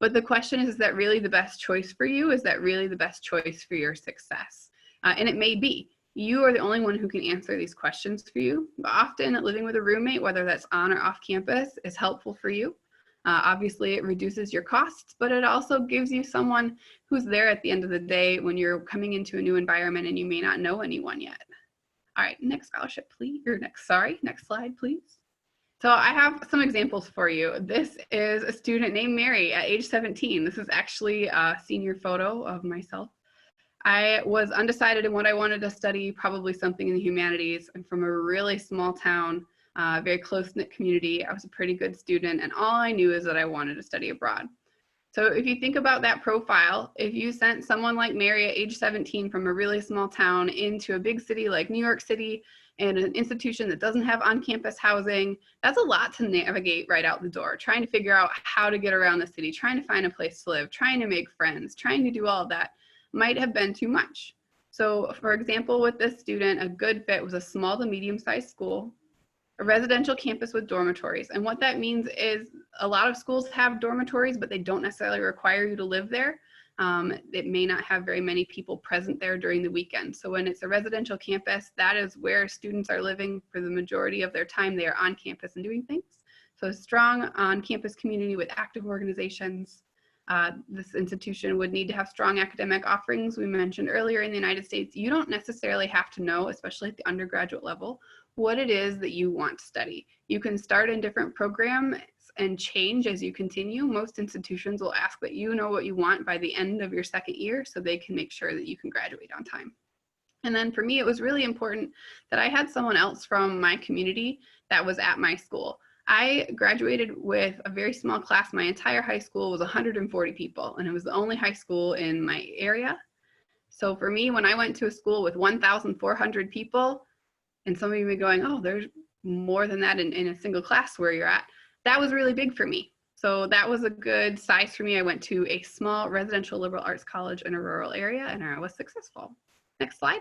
But the question is that really the best choice for you? Is that really the best choice for your success? And it may be. You are the only one who can answer these questions for you. But often living with a roommate, whether that's on or off campus, is helpful for you. Obviously, it reduces your costs, but it also gives you someone who's there at the end of the day when you're coming into a new environment and you may not know anyone yet. All right, next scholarship, please. Or next slide, please. So I have some examples for you. This is a student named Mary at age 17. This is actually a senior photo of myself. I was undecided in what I wanted to study, probably something in the humanities. I'm from a really small town, very close-knit community. I was a pretty good student, and all I knew is that I wanted to study abroad. So if you think about that profile, if you sent someone like Mary at age 17 from a really small town into a big city like New York City, and an institution that doesn't have on-campus housing, that's a lot to navigate right out the door, trying to figure out how to get around the city, trying to find a place to live, trying to make friends, trying to do all of that might have been too much. So for example, with this student, a good fit was a small to medium-sized school, a residential campus with dormitories. And what that means is a lot of schools have dormitories, but they don't necessarily require you to live there. It may not have very many people present there during the weekend. So when it's a residential campus, that is where students are living for the majority of their time. They are on campus and doing things. So a strong on-campus community with active organizations. This institution would need to have strong academic offerings. We mentioned earlier in the United States, you don't necessarily have to know, especially at the undergraduate level, what it is that you want to study. You can start in different programs and change as you continue. Most institutions will ask that you know what you want by the end of your second year so they can make sure that you can graduate on time. And then for me, it was really important that I had someone else from my community that was at my school. I graduated with a very small class. My entire high school was 140 people, and it was the only high school in my area. So for me, when I went to a school with 1,400 people, and some of you may be going, oh, there's more than that in a single class where you're at, that was really big for me. So that was a good size for me. I went to a small residential liberal arts college in a rural area, and I was successful. Next slide.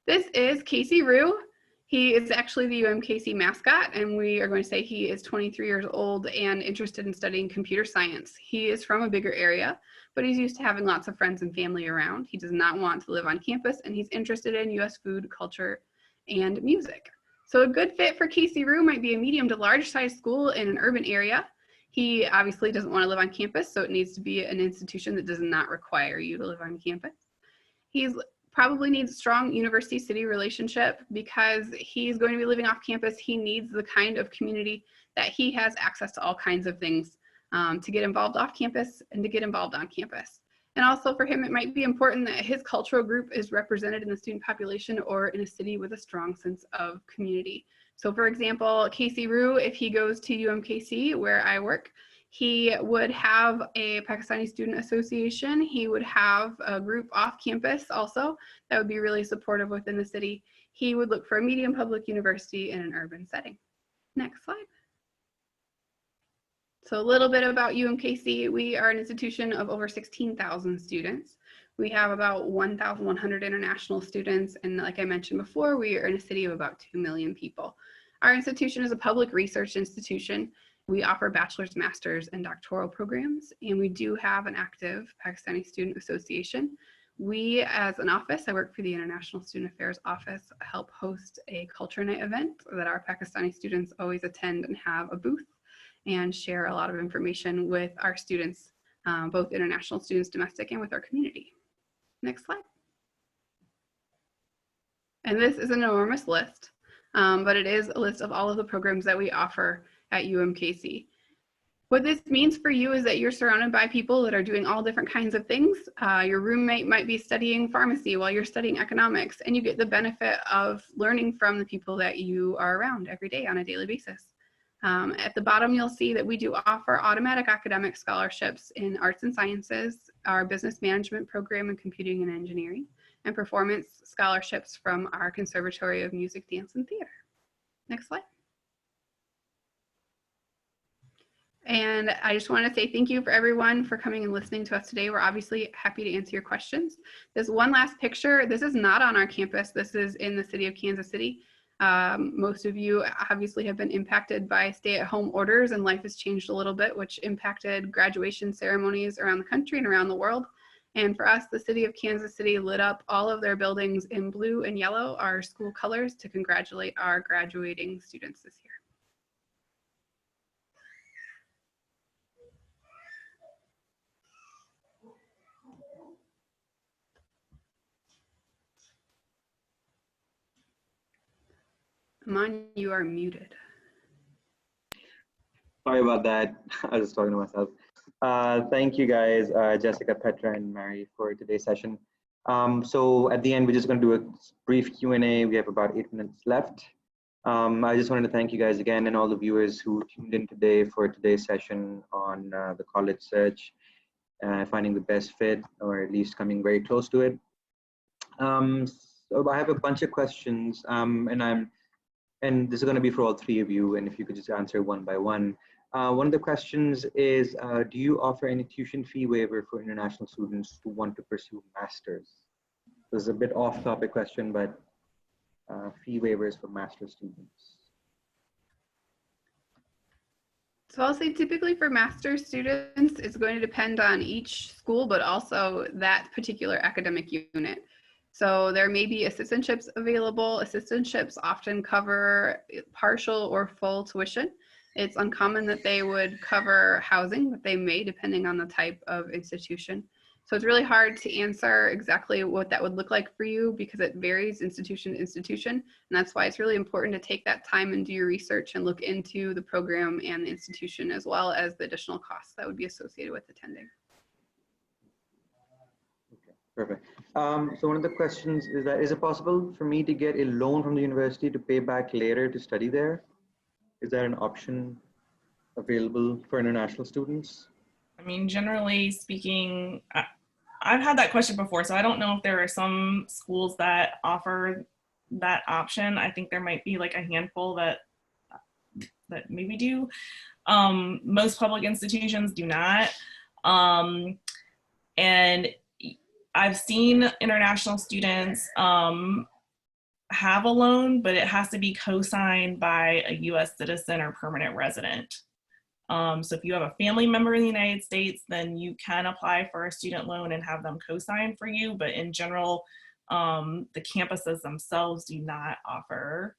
This is Casey Rue. He is actually the UMKC mascot, and we are going to say he is 23 years old and interested in studying computer science. He is from a bigger area, but he's used to having lots of friends and family around. He does not want to live on campus, and he's interested in US food, culture, and music. So a good fit for Casey Rue might be a medium to large size school in an urban area. He obviously doesn't want to live on campus, so it needs to be an institution that does not require you to live on campus. He's probably needs a strong university-city relationship because he's going to be living off campus. He needs the kind of community that he has access to all kinds of things to get involved off campus and to get involved on campus. And also for him, it might be important that his cultural group is represented in the student population or in a city with a strong sense of community. So for example, Casey Rue, if he goes to UMKC where I work, he would have a Pakistani Student Association. He would have a group off campus also that would be really supportive within the city. He would look for a medium public university in an urban setting. Next slide. So a little bit about UMKC. We are an institution of over 16,000 students. We have about 1,100 international students. And like I mentioned before, we are in a city of about 2 million people. Our institution is a public research institution. We offer bachelor's, master's, and doctoral programs. And we do have an active Pakistani Student Association. We, as an office, I work for the International Student Affairs Office, help host a culture night event that our Pakistani students always attend and have a booth and share a lot of information with our students, both international students, domestic, and with our community. Next slide. And this is an enormous list, but it is a list of all of the programs that we offer at UMKC. What this means for you is that you're surrounded by people that are doing all different kinds of things. Your roommate might be studying pharmacy while you're studying economics, and you get the benefit of learning from the people that you are around every day on a daily basis. At the bottom, you'll see that we do offer automatic academic scholarships in arts and sciences, our business management program in computing and engineering, and performance scholarships from our Conservatory of Music, Dance, and Theater. Next slide. And I just want to say thank you for everyone for coming and listening to us today. We're obviously happy to answer your questions. This one last picture, this is not on our campus. This is in the city of Kansas City. Most of you obviously have been impacted by stay-at-home orders, and life has changed a little bit, which impacted graduation ceremonies around the country and around the world. And for us, the city of Kansas City lit up all of their buildings in blue and yellow, our school colors, to congratulate our graduating students this year. Aman, you are muted. Sorry about that. I was just talking to myself. Thank you guys, Jessica, Petra, and Mary for today's session. So at the end, we're just going to do a brief Q&A. We have about 8 minutes left. I just wanted to thank you guys again and all the viewers who tuned in today for today's session on the college search, finding the best fit, or at least coming very close to it. So I have a bunch of questions, and this is going to be for all three of you, and if you could just answer one by one. One of the questions is, do you offer any tuition fee waiver for international students who want to pursue masters? This is a bit off-topic question, but fee waivers for master's students. So I'll say typically for master's students, it's going to depend on each school, but also that particular academic unit. So there may be assistantships available. Assistantships often cover partial or full tuition. It's uncommon that they would cover housing, but they may, depending on the type of institution. So it's really hard to answer exactly what that would look like for you because it varies institution to institution. And that's why it's really important to take that time and do your research and look into the program and the institution, as well as the additional costs that would be associated with attending. Perfect. So one of the questions is that, is it possible for me to get a loan from the university to pay back later to study there? Is that an option available for international students? I mean, generally speaking, I've had that question before, so I don't know if there are some schools that offer that option. I think there might be like a handful that maybe do. Most public institutions do not. And I've seen international students have a loan, but it has to be co-signed by a US citizen or permanent resident. So if you have a family member in the United States, then you can apply for a student loan and have them co-sign for you. But in general, the campuses themselves do not offer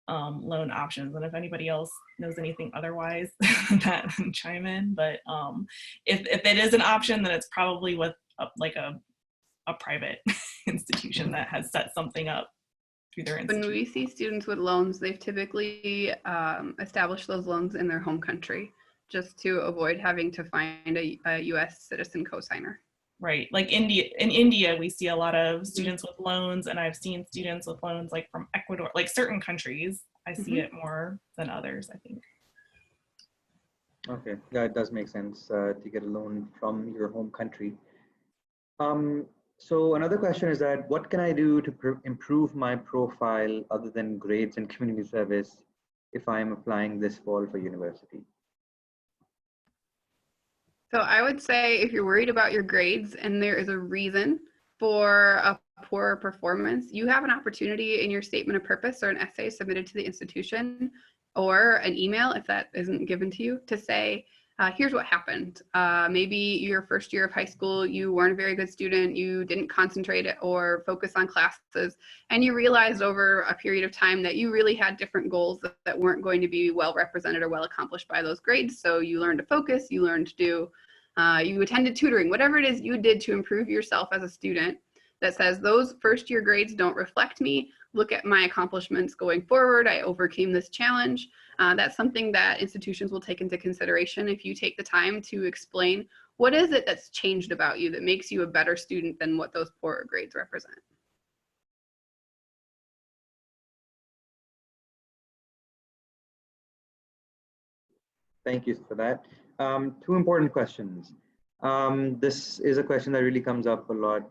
loan options. And if anybody else knows anything otherwise, that chime in. But if it is an option, then it's probably with a private institution that has set something up through their institution. When we see students with loans, they've typically established those loans in their home country, just to avoid having to find a US citizen cosigner. Right, like in India, we see a lot of students with loans, and I've seen students with loans like from Ecuador, like certain countries. I see it more than others, I think. Okay, that does make sense to get a loan from your home country. So another question is that what can I do to improve my profile other than grades and community service if I am applying this fall for university? So I would say if you're worried about your grades and there is a reason for a poor performance, you have an opportunity in your statement of purpose or an essay submitted to the institution or an email, if that isn't given to you, to say, here's what happened. Maybe your first year of high school, you weren't a very good student, you didn't concentrate or focus on classes, and you realized over a period of time that you really had different goals that weren't going to be well represented or well accomplished by those grades. So you learned to focus, you learned to do, you attended tutoring, whatever it is you did to improve yourself as a student that says those first year grades don't reflect me. Look at my accomplishments going forward. I overcame this challenge. That's something that institutions will take into consideration if you take the time to explain what is it that's changed about you that makes you a better student than what those poorer grades represent. Thank you for that. Two important questions. This is a question that really comes up a lot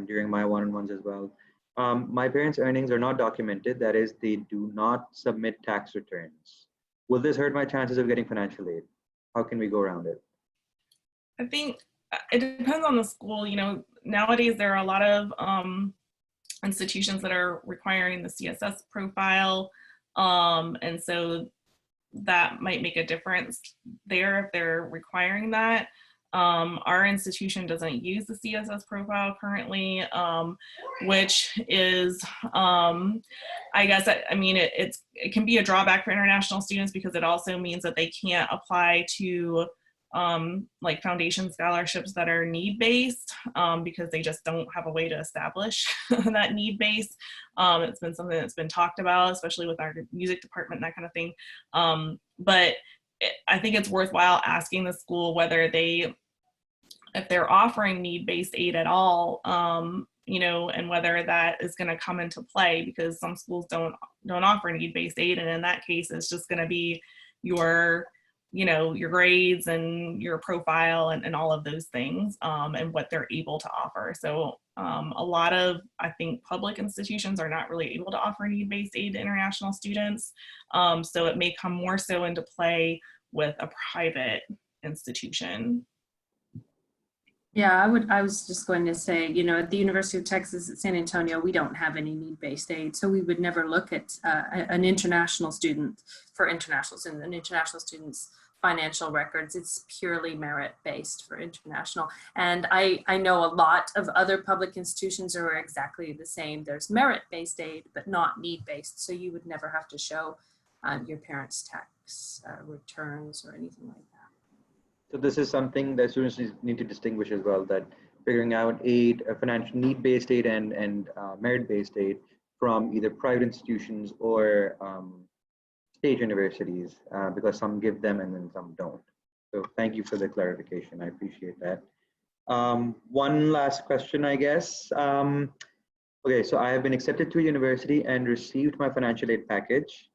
during my one-on-ones as well. My parents' earnings are not documented. That is, they do not submit tax returns. Will this hurt my chances of getting financial aid? How can we go around it? I think it depends on the school. You know, nowadays there are a lot of institutions that are requiring the CSS profile. And so that might make a difference there if they're requiring that. Our institution doesn't use the CSS profile currently, which is, I guess, I mean, it can be a drawback for international students because it also means that they can't apply to like foundation scholarships that are need-based because they just don't have a way to establish that need base. It's been something that's been talked about, especially with our music department and that kind of thing. But I think it's worthwhile asking the school whether if they're offering need-based aid at all, you know, and whether that is going to come into play, because some schools don't offer need-based aid, and in that case, it's just going to be your, you know, your grades and your profile and all of those things, and what they're able to offer. So a lot of, I think, public institutions are not really able to offer need-based aid to international students. So it may come more so into play with a private institution. Yeah, I was just going to say, you know, at the University of Texas at San Antonio, we don't have any need-based aid. So we would never look at an international student for international students, an international student's financial records. It's purely merit-based for international. And I know a lot of other public institutions are exactly the same. There's merit-based aid, but not need-based. So you would never have to show your parents' tax returns or anything like that. So this is something that students need to distinguish as well, that figuring out aid, financial need-based aid and merit-based aid from either private institutions or state universities, because some give them and then some don't. So thank you for the clarification. I appreciate that. One last question, I guess. Okay, so I have been accepted to a university and received my financial aid package.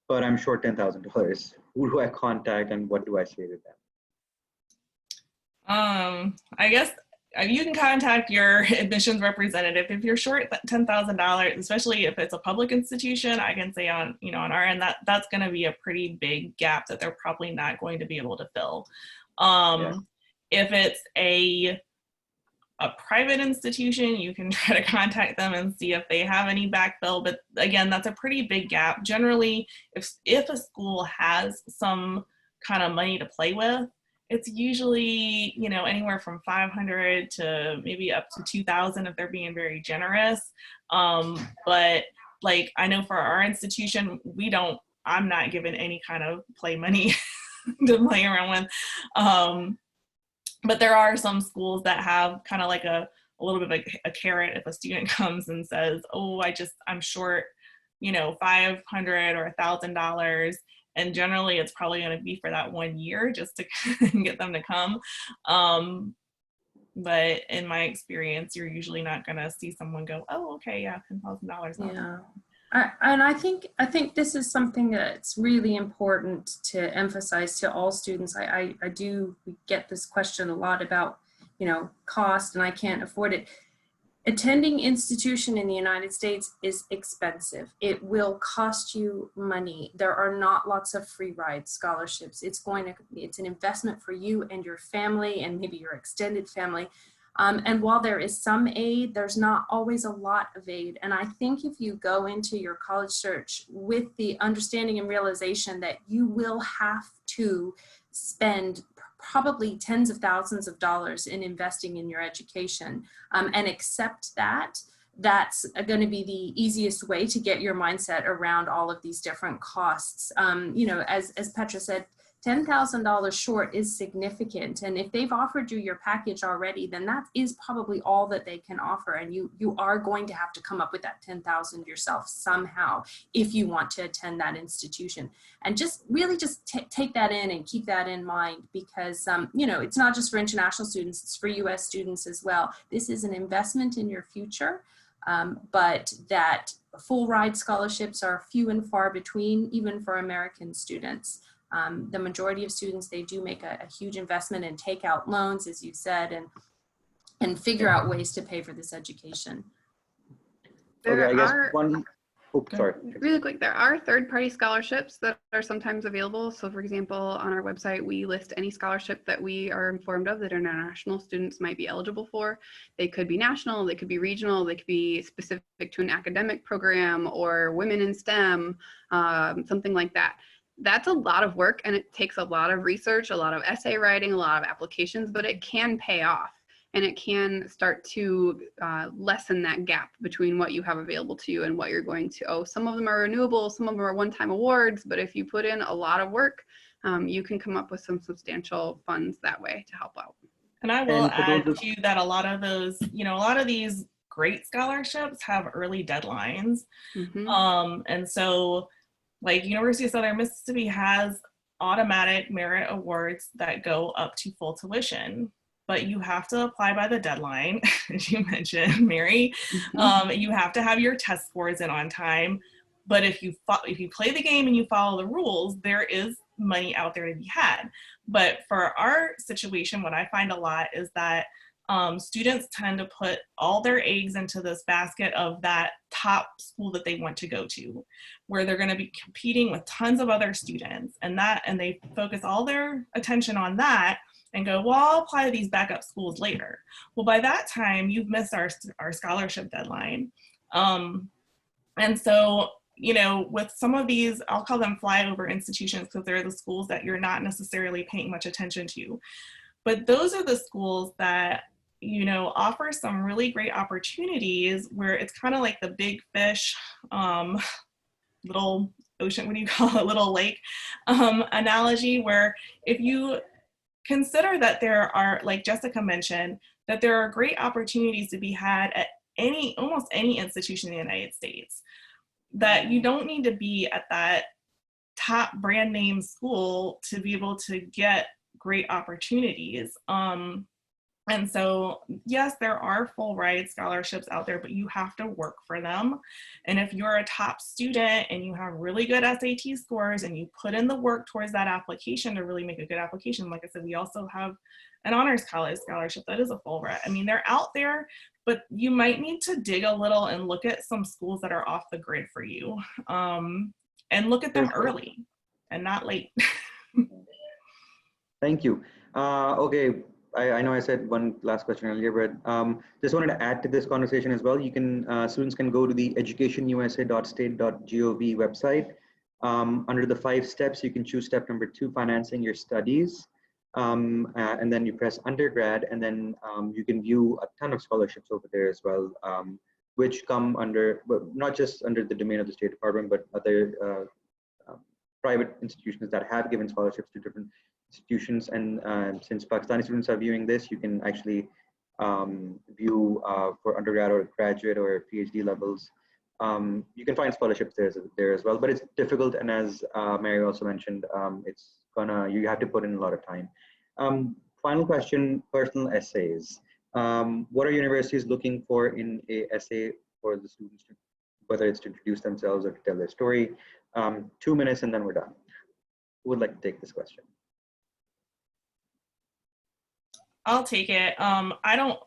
but I'm short $10,000. Who do I contact and what do I say to them? I guess you can contact your admissions representative. If you're short $10,000, especially if it's a public institution, I can say on our end that's going to be a pretty big gap that they're probably not going to be able to fill. If it's a private institution, you can try to contact them and see if they have any backfill. But again, that's a pretty big gap. Generally, if a school has some kind of money to play with, it's usually, anywhere from 500 to maybe up to 2,000 if they're being very generous. But like, I know for our institution, I'm not given any kind of play money to play around with. But there are some schools that have kind of like a little bit of a carrot if a student comes and says, oh, I'm short, $500 or $1,000. And generally it's probably going to be for that 1 year just to get them to come. But in my experience, you're usually not going to see someone go, oh, okay, yeah, $10,000. Yeah. And I think this is something that's really important to emphasize to all students. I do get this question a lot about, cost, and I can't afford it. Attending institution in the United States is expensive. It will cost you money. There are not lots of free ride scholarships. It's an investment for you and your family and maybe your extended family. And while there is some aid, there's not always a lot of aid. And I think if you go into your college search with the understanding and realization that you will have to spend probably tens of thousands of dollars in investing in your education, and accept that, that's going to be the easiest way to get your mindset around all of these different costs. As Petra said, $10,000 short is significant. And if they've offered you your package already, then that is probably all that they can offer. And you are going to have to come up with that $10,000 yourself somehow if you want to attend that institution. And just take that in and keep that in mind, because, it's not just for international students, it's for US students as well. This is an investment in your future, but that full ride scholarships are few and far between, even for American students. The majority of students, they do make a huge investment and take out loans, as you said, and figure out ways to pay for this education. Really quick, there are third-party scholarships that are sometimes available. So for example, on our website, we list any scholarship that we are informed of that international students might be eligible for. They could be national, they could be regional, they could be specific to an academic program or women in STEM, something like that. That's a lot of work, and it takes a lot of research, a lot of essay writing, a lot of applications, but it can pay off, and it can start to lessen that gap between what you have available to you and what you're going to owe. Some of them are renewable, some of them are one-time awards, but if you put in a lot of work, you can come up with some substantial funds that way to help out. And I will add too that a lot of those, a lot of these great scholarships have early deadlines. Mm-hmm. And so, like University of Southern Mississippi has automatic merit awards that go up to full tuition, but you have to apply by the deadline, as you mentioned, Mary. Mm-hmm. You have to have your test scores in on time. But if you play the game and you follow the rules, there is money out there to be had. But for our situation, what I find a lot is that students tend to put all their eggs into this basket of that top school that they want to go to, where they're going to be competing with tons of other students, and they focus all their attention on that and go, well, I'll apply to these backup schools later. Well, by that time, you've missed our scholarship deadline. And so, with some of these, I'll call them flyover institutions because they're the schools that you're not necessarily paying much attention to. But those are the schools that offer some really great opportunities where it's kind of like the big fish, little ocean, what do you call it, little lake analogy, where if you consider that there are, like Jessica mentioned, that there are great opportunities to be had at almost any institution in the United States, that you don't need to be at that top brand name school to be able to get great opportunities. And so, yes, there are full ride scholarships out there, but you have to work for them. And if you're a top student and you have really good SAT scores and you put in the work towards that application to really make a good application, like I said, we also have an honors college scholarship that is a full ride. I mean, they're out there, but you might need to dig a little and look at some schools that are off the grid for you, and look at them early and not late. Thank you. Okay. I know I said one last question earlier, but just wanted to add to this conversation as well. You can, students can go to the educationusa.state.gov website. Under the 5 steps, you can choose step number 2, financing your studies. And then you press undergrad, and then you can view a ton of scholarships over there as well, which come under, not just under the domain of the State Department, but other private institutions that have given scholarships to different institutions. And since Pakistani students are viewing this, you can actually view for undergrad or graduate or PhD levels. You can find scholarships there as well, but it's difficult. And as Mary also mentioned, you have to put in a lot of time. Final question, personal essays. What are universities looking for in a essay for the students, whether it's to introduce themselves or to tell their story? 2 minutes and then we're done. Who would like to take this question? I'll take it. I don't,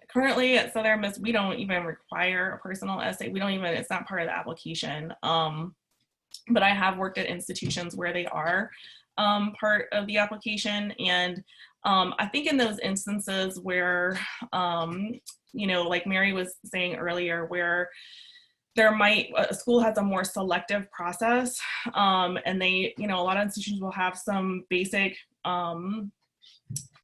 currently at Southern Miss, we don't even require a personal essay. It's not part of the application. But I have worked at institutions where they are part of the application. And I think in those instances where, like Mary was saying earlier, where a school has a more selective process, and they, a lot of institutions will have some basic,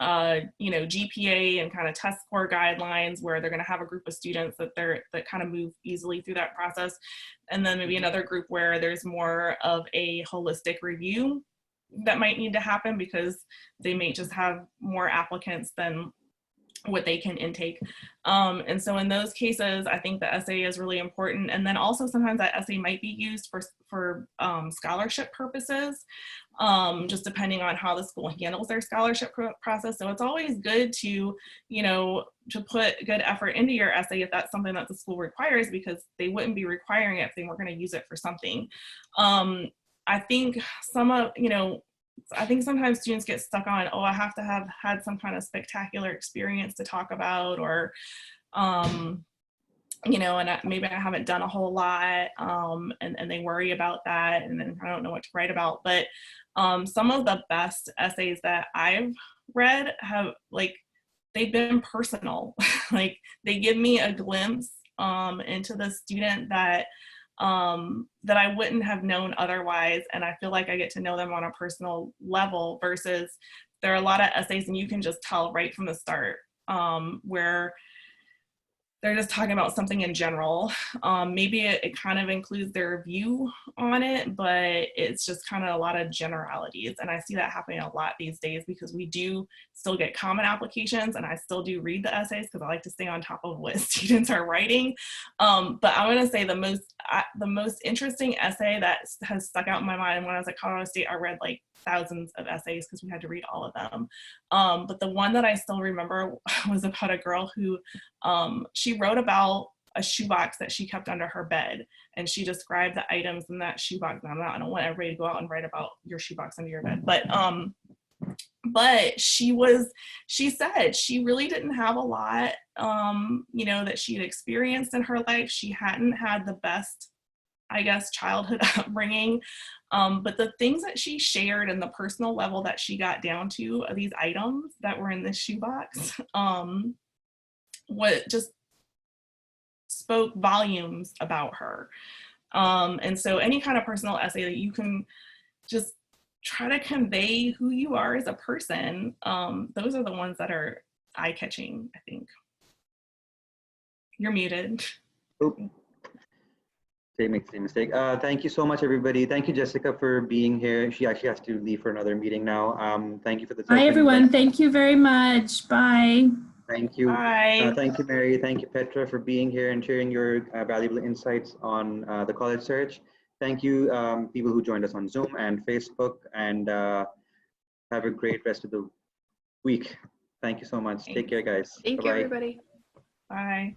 GPA and kind of test score guidelines where they're going to have a group of students that kind of move easily through that process. And then maybe another group where there's more of a holistic review that might need to happen because they may just have more applicants than what they can intake. And so in those cases, I think the essay is really important. And then also sometimes that essay might be used for scholarship purposes, just depending on how the school handles their scholarship process. So it's always good to, to put good effort into your essay if that's something that the school requires, because they wouldn't be requiring it if they weren't going to use it for something. I think I think sometimes students get stuck on, I have to have had some kind of spectacular experience to talk about, or, and maybe I haven't done a whole lot, and they worry about that, and then I don't know what to write about. But some of the best essays that I've read have, they've been personal. They give me a glimpse into the student that I wouldn't have known otherwise. And I feel like I get to know them on a personal level, versus there are a lot of essays and you can just tell right from the start where they're just talking about something in general. Maybe it kind of includes their view on it, but it's just kind of a lot of generalities. And I see that happening a lot these days because we do still get common applications, and I still do read the essays because I like to stay on top of what students are writing. But I'm going to say the most interesting essay that has stuck out in my mind when I was at Colorado State, I read thousands of essays because we had to read all of them. But the one that I still remember was about a girl who she wrote about a shoebox that she kept under her bed, and she described the items in that shoebox. And I don't want everybody to go out and write about your shoebox under your bed, but she said she really didn't have a lot, that she'd experienced in her life. She hadn't had the best, I guess, childhood upbringing. But the things that she shared and the personal level that she got down to of these items that were in this shoebox, what just spoke volumes about her. And so any kind of personal essay that you can just try to convey who you are as a person, those are the ones that are eye-catching, I think. You're muted. Oh. Make the same mistake. Thank you so much, everybody. Thank you, Jessica, for being here. She actually has to leave for another meeting now. Thank you for the session. Bye, everyone. Thank you very much. Bye. Thank you. Bye. Thank you, Mary. Thank you, Petra, for being here and sharing your valuable insights on the college search. Thank you, people who joined us on Zoom and Facebook, and have a great rest of the week. Thank you so much. Take Thanks. care, guys. Thank you, Bye-bye. everybody. Bye.